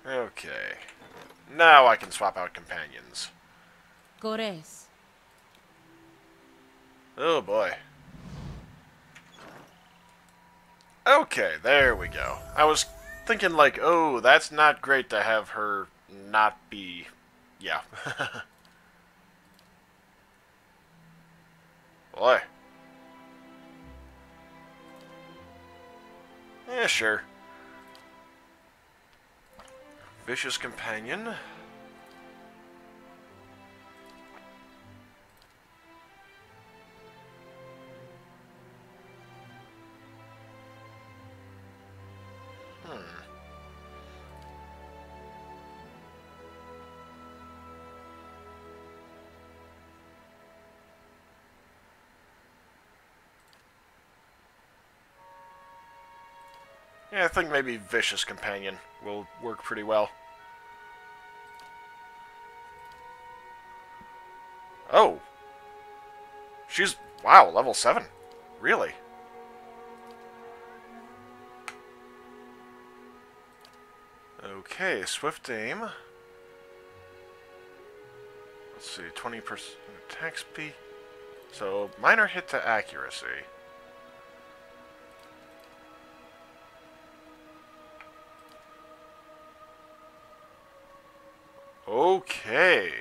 Okay. Now I can swap out companions. Gores. Oh boy. Okay, there we go. I was thinking like, oh, that's not great to have her not be... Yeah. Boy. Yeah, sure. Vicious Companion. Yeah, I think maybe Vicious Companion will work pretty well. Oh. She's, wow, level 7. Really? Okay, Swift Aim. Let's see, 20% attack speed. So, minor hit to accuracy. Okay.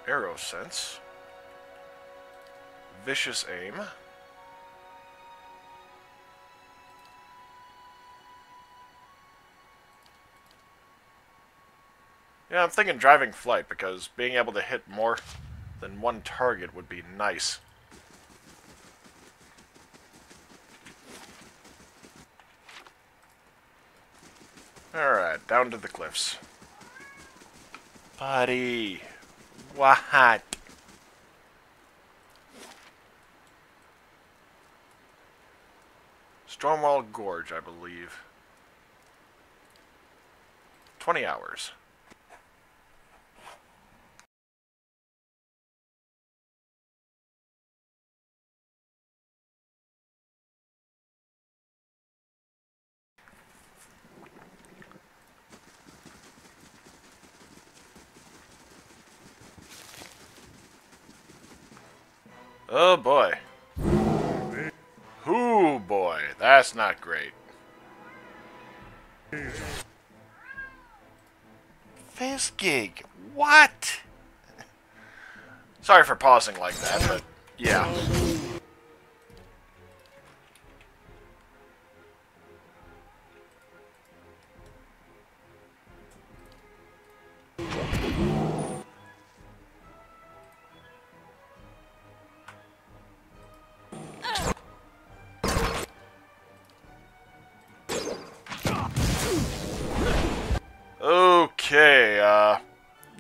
Arrow Sense. Vicious Aim. Yeah, I'm thinking Driving Flight, because being able to hit more than one target would be nice. Alright, down to the cliffs. Buddy. What? Stormwall Gorge, I believe. 20 hours. Oh boy. Ooh boy, that's not great. Fiskig, what? Sorry for pausing like that, but yeah.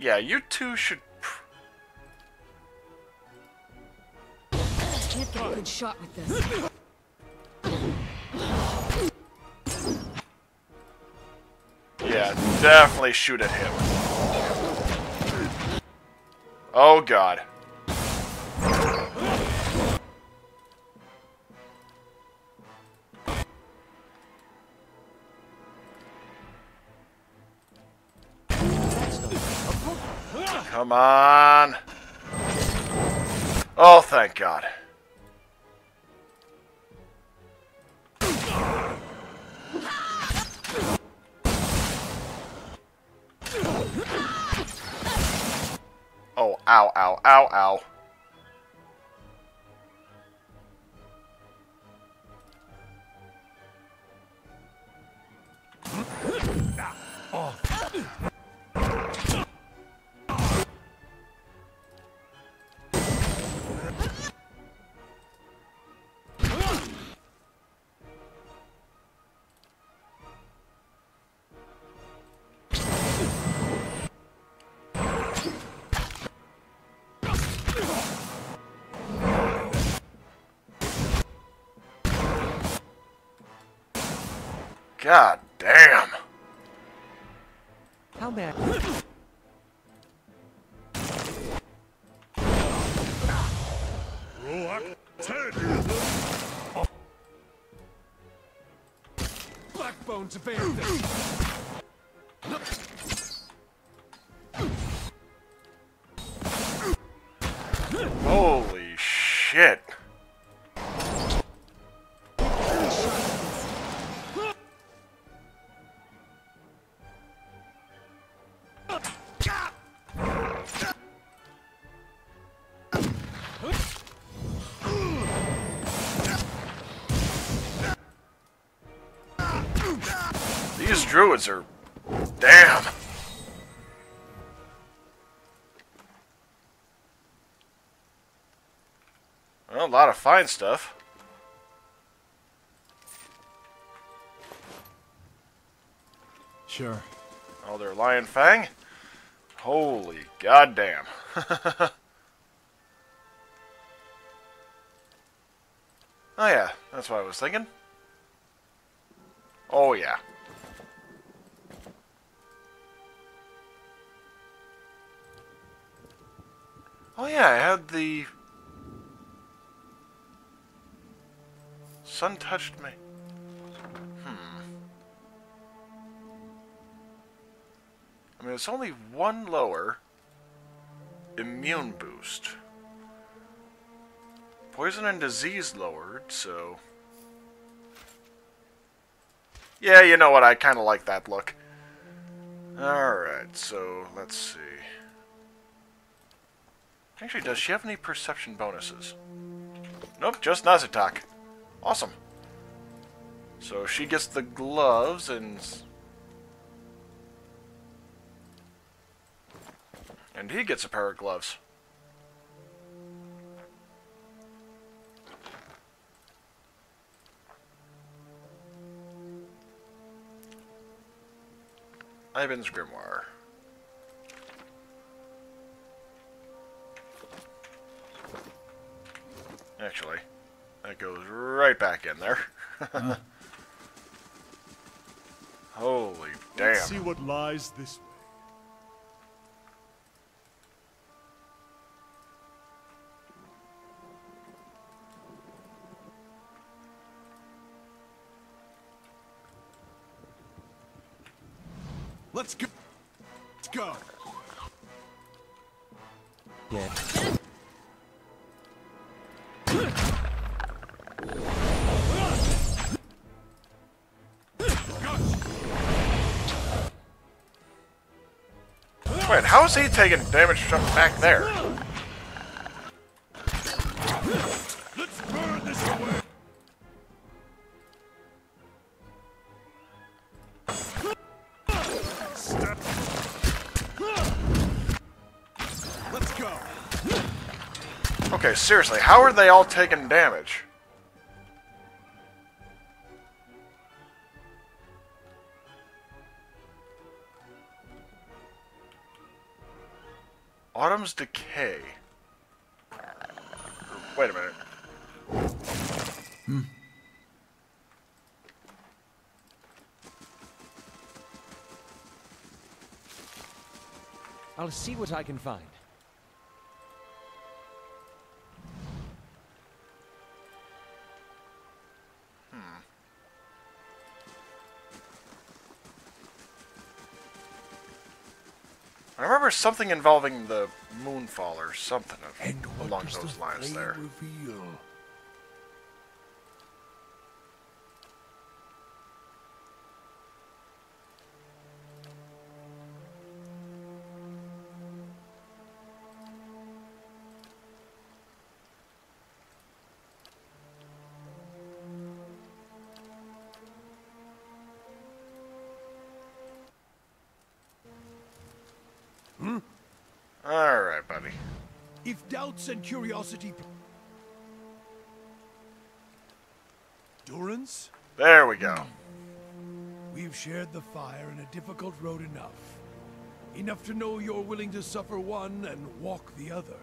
Yeah, you two should... Can't get a good shot with this. Yeah, definitely shoot at him. Oh god. Come on. Oh, thank God. Oh, ow, ow, ow, ow. God damn. How bad? Roak 10! Backbones of Aethys! Holy shit. These druids are... damn. Well, a lot of fine stuff. Sure. Oh, their lion fang? Holy goddamn. Oh yeah, that's what I was thinking. Oh yeah. Oh yeah, I had the... sun touched me. I mean, it's only one lower immune boost. Poison and disease lowered, so... yeah, you know what, I kind of like that look. Alright, so, let's see. Actually, does she have any perception bonuses? Nope, just Nazitak. Awesome. So she gets the gloves and he gets a pair of gloves. Ivan's Grimoire. Actually, that goes right back in there. Holy damn. Let's see what lies this way. Let's go! Let's go! Yeah. Wait, how is he taking damage from back there? Let's burn this away! Let's go! Okay, seriously, how are they all taking damage? Autumn's Decay. Wait a minute. I'll see what I can find. I remember something involving the Moonfall or something And what along does those the lines flame there. reveal? Alright, buddy. If doubts and curiosity... Durance? There we go. We've shared the fire in a difficult road enough. Enough to know you're willing to suffer one and walk the other.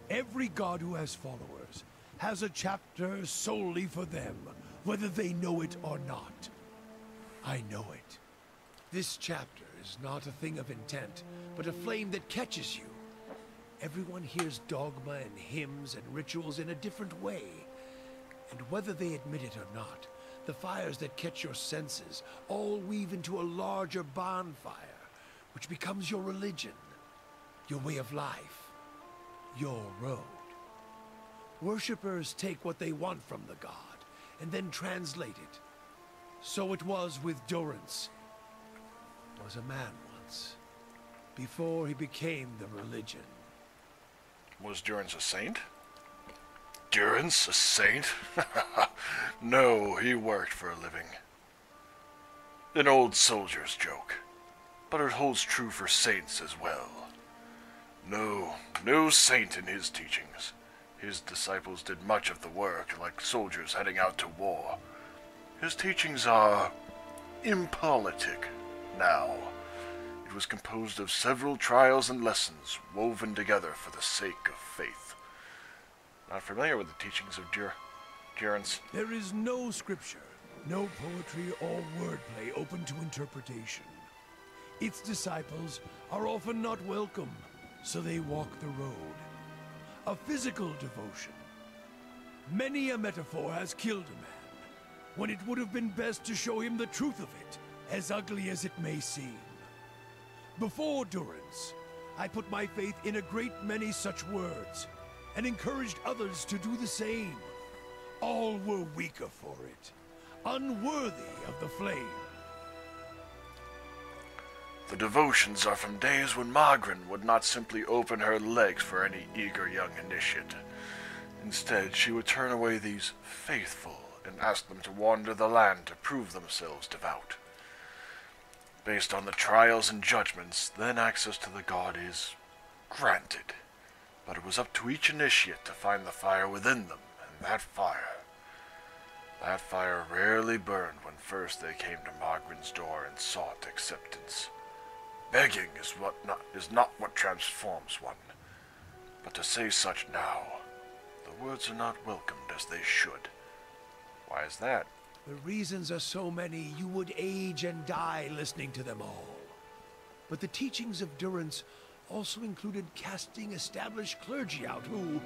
Every god who has followers has a chapter solely for them, whether they know it or not. I know it. This chapter is not a thing of intent, but a flame that catches you. Everyone hears dogma and hymns and rituals in a different way. And whether they admit it or not, the fires that catch your senses all weave into a larger bonfire, which becomes your religion, your way of life, your road. Worshippers take what they want from the god, and then translate it. So it was with Durance. Was a man once, before he became the religion. Was Durance a saint? Durance a saint? No, he worked for a living. An old soldier's joke, but it holds true for saints as well. No saint in his teachings. His disciples did much of the work, like soldiers heading out to war. His teachings are impolitic now. It was composed of several trials and lessons woven together for the sake of faith. Not familiar with the teachings of Durance. There is no scripture, no poetry or wordplay open to interpretation. Its disciples are often not welcome, so they walk the road. A physical devotion. Many a metaphor has killed a man, when it would have been best to show him the truth of it, as ugly as it may seem. Before Durance, I put my faith in a great many such words, and encouraged others to do the same. All were weaker for it, unworthy of the flame. The devotions are from days when Margaret would not simply open her legs for any eager young initiate. Instead, she would turn away these faithful and ask them to wander the land to prove themselves devout. Based on the trials and judgments, then access to the god is granted. But it was up to each initiate to find the fire within them, and that fire rarely burned when first they came to Margaret's door and sought acceptance. Begging is not what transforms one, but to say such now, the words are not welcomed as they should. Why is that? The reasons are so many you would age and die listening to them all. But the teachings of Durance also included casting established clergy out who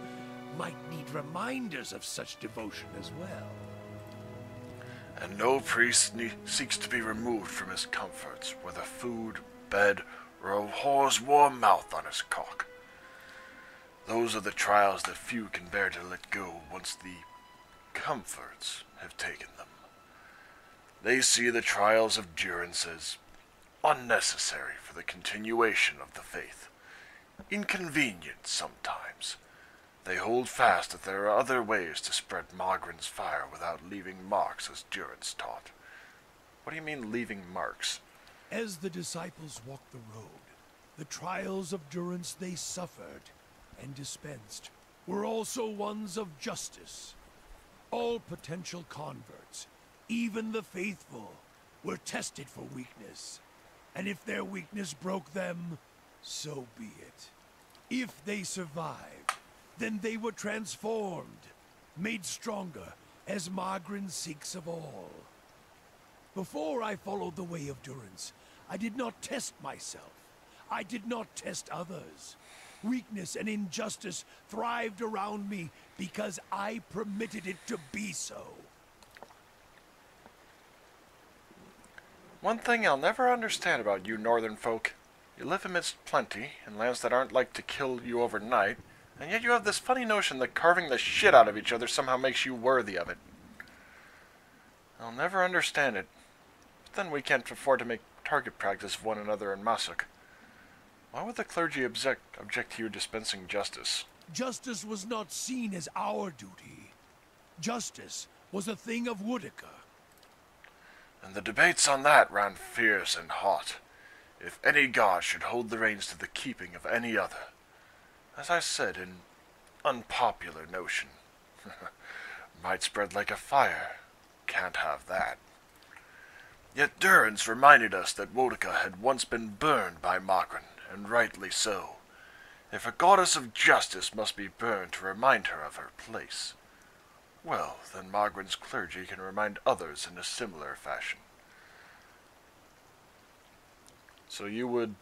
might need reminders of such devotion as well. And no priest seeks to be removed from his comforts, whether food, bed, or a whore's warm mouth on his cock. Those are the trials that few can bear to let go once the comforts have taken them. They see the trials of Durance as unnecessary for the continuation of the faith. Inconvenient sometimes. They hold fast that there are other ways to spread Margaret's fire without leaving marks as Durance taught. What do you mean leaving marks? As the disciples walked the road, the trials of Durance they suffered and dispensed were also ones of justice. All potential converts, even the faithful, were tested for weakness. And if their weakness broke them, so be it. If they survive, then they were transformed, made stronger, as Margren seeks of all. Before I followed the way of durance, I did not test myself. I did not test others. Weakness and injustice thrived around me because I permitted it to be so. One thing I'll never understand about you northern folk. You live amidst plenty, in lands that aren't like to kill you overnight, and yet you have this funny notion that carving the shit out of each other somehow makes you worthy of it. I'll never understand it. But then we can't afford to make target practice of one another in Masuk. Why would the clergy object to you dispensing justice? Justice was not seen as our duty. Justice was a thing of Woodica. And the debates on that ran fierce and hot. If any god should hold the reins to the keeping of any other. As I said, an unpopular notion. Might spread like a fire. Can't have that. Yet Durance reminded us that Woodica had once been burned by Margren, and rightly so. If a goddess of justice must be burned to remind her of her place, well, then Margren's clergy can remind others in a similar fashion. So you would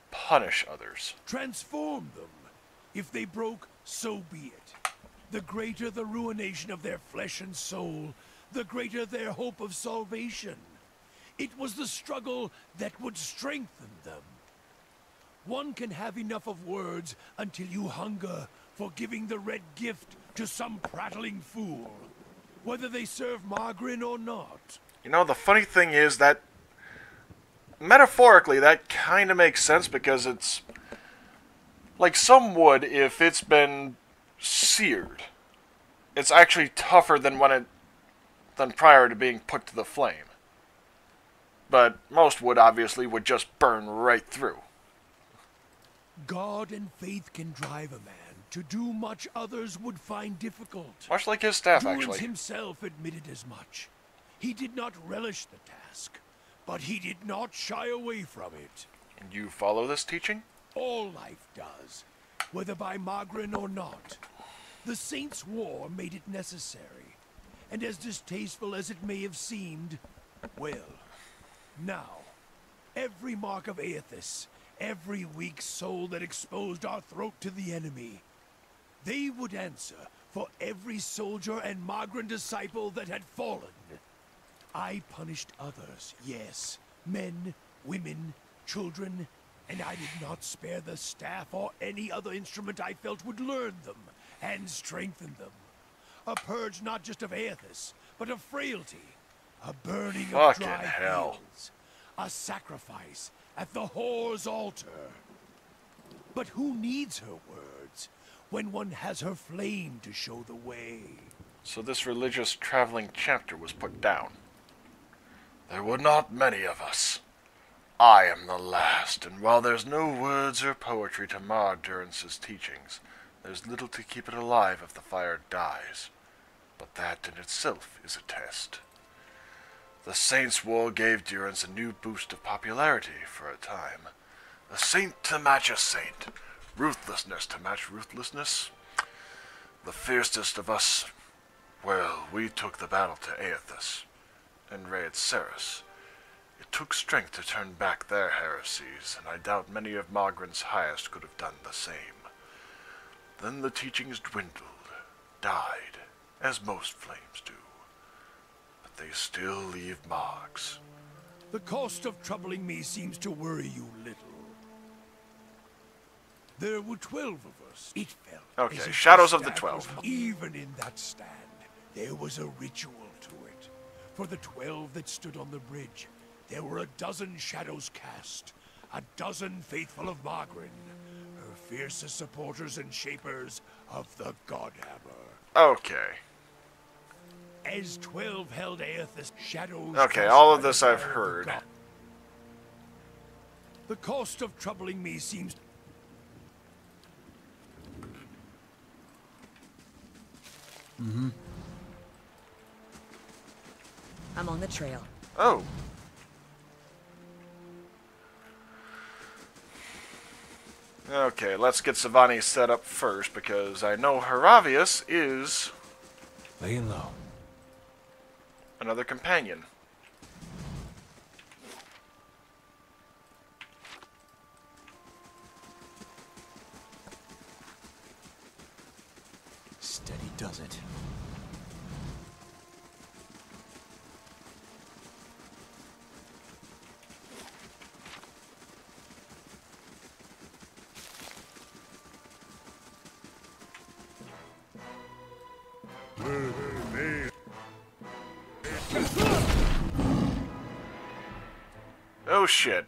punish others. Transform them. If they broke, so be it. The greater the ruination of their flesh and soul, the greater their hope of salvation. It was the struggle that would strengthen them. One can have enough of words until you hunger for giving the red gift to some prattling fool, whether they serve Margren or not. You know, the funny thing is that, metaphorically, that kind of makes sense because it's like some wood, if it's been seared, it's actually tougher than than prior to being put to the flame. But most wood, obviously, would just burn right through. God and faith can drive a man to do much others would find difficult. Much like his staff, Durance actually. himself admitted as much. He did not relish the task, but he did not shy away from it. And you follow this teaching? All life does, whether by Margren or not. The Saints' War made it necessary, and as distasteful as it may have seemed, well, now, every mark of Aethys, every weak soul that exposed our throat to the enemy, they would answer for every soldier and Margren disciple that had fallen. I punished others, yes, men, women, children, and I did not spare the staff or any other instrument I felt would learn them and strengthen them. A purge not just of Aethys, but of frailty. A burning of Fucking dry hell. fields. A sacrifice at the whore's altar. But who needs her words when one has her flame to show the way? So this religious traveling chapter was put down. There were not many of us. I am the last, and while there's no words or poetry to mar Durance's teachings, there's little to keep it alive if the fire dies. But that in itself is a test. The Saints' War gave Durance a new boost of popularity for a time. A saint to match a saint. Ruthlessness to match ruthlessness. The fiercest of us, well, we took the battle to Aethys and raided Ceres. It took strength to turn back their heresies, and I doubt many of Margren's highest could have done the same. Then the teachings dwindled, died, as most flames do. They still leave marks. The cost of troubling me seems to worry you little. There were 12 of us. It felt Okay, as if Shadows of the staff 12. was- Even in that stand, there was a ritual to it. For the 12 that stood on the bridge, there were a dozen shadows cast, a dozen faithful of Margren, her fiercest supporters and shapers of the Godhammer. Okay. As 12 held Aethys shadows. Okay, cast all by of the this I've fire of the heard. god. The cost of troubling me seems. I'm on the trail. Oh. Okay, let's get Savani set up first, because I know Haravius is Laying low. another companion. Steady does it. Oh shit.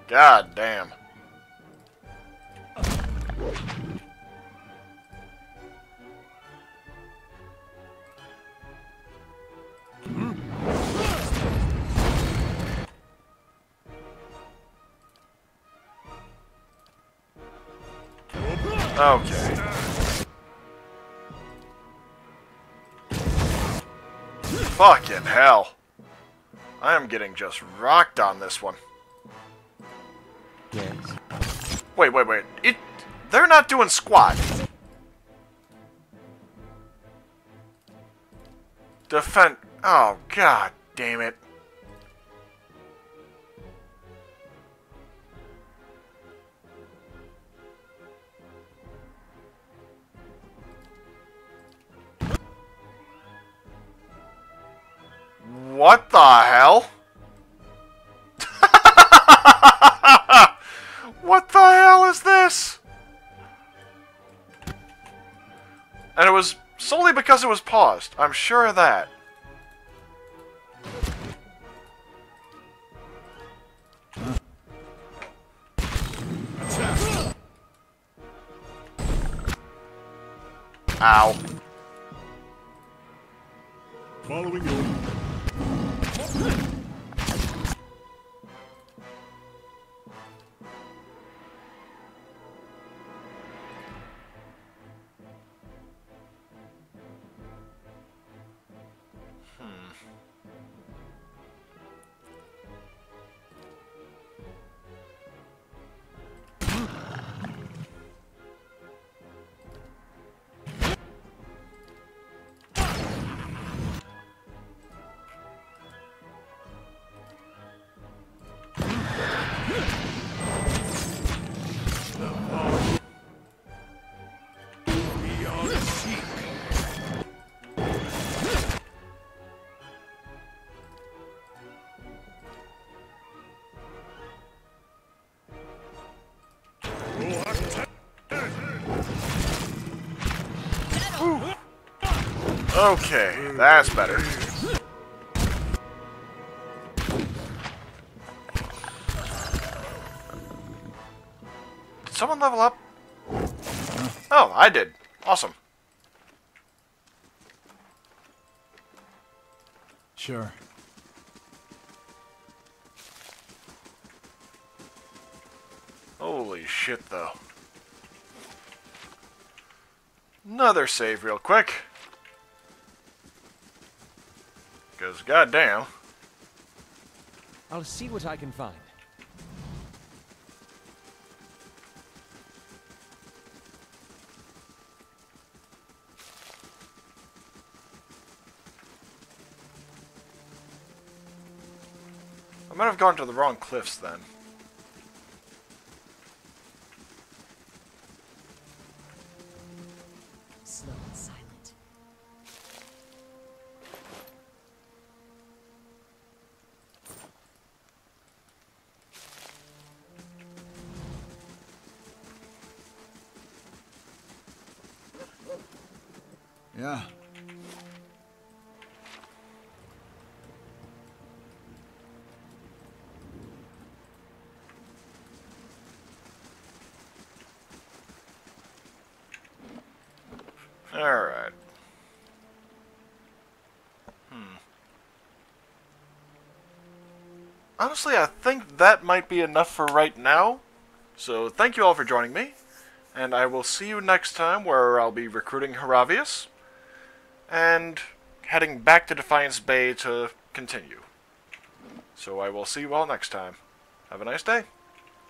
God damn. Okay. Fucking hell. I am getting just rocked on this one. Yes. Wait. They're not doing squat. Defend. Oh, god damn it. What the hell? What the hell is this? And it was solely because it was paused. I'm sure of that. Ow. Following your... Okay, that's better. Did someone level up? Oh, I did. Awesome. Sure. Holy shit, though. Another save real quick. Because, goddamn. I'll see what I can find. I might have gone to the wrong cliffs then. Slow and silent. Yeah. Alright. honestly, I think that might be enough for right now. So thank you all for joining me, and I will see you next time where I'll be recruiting Haravius and heading back to Defiance Bay to continue. So I will see you all next time. Have a nice day.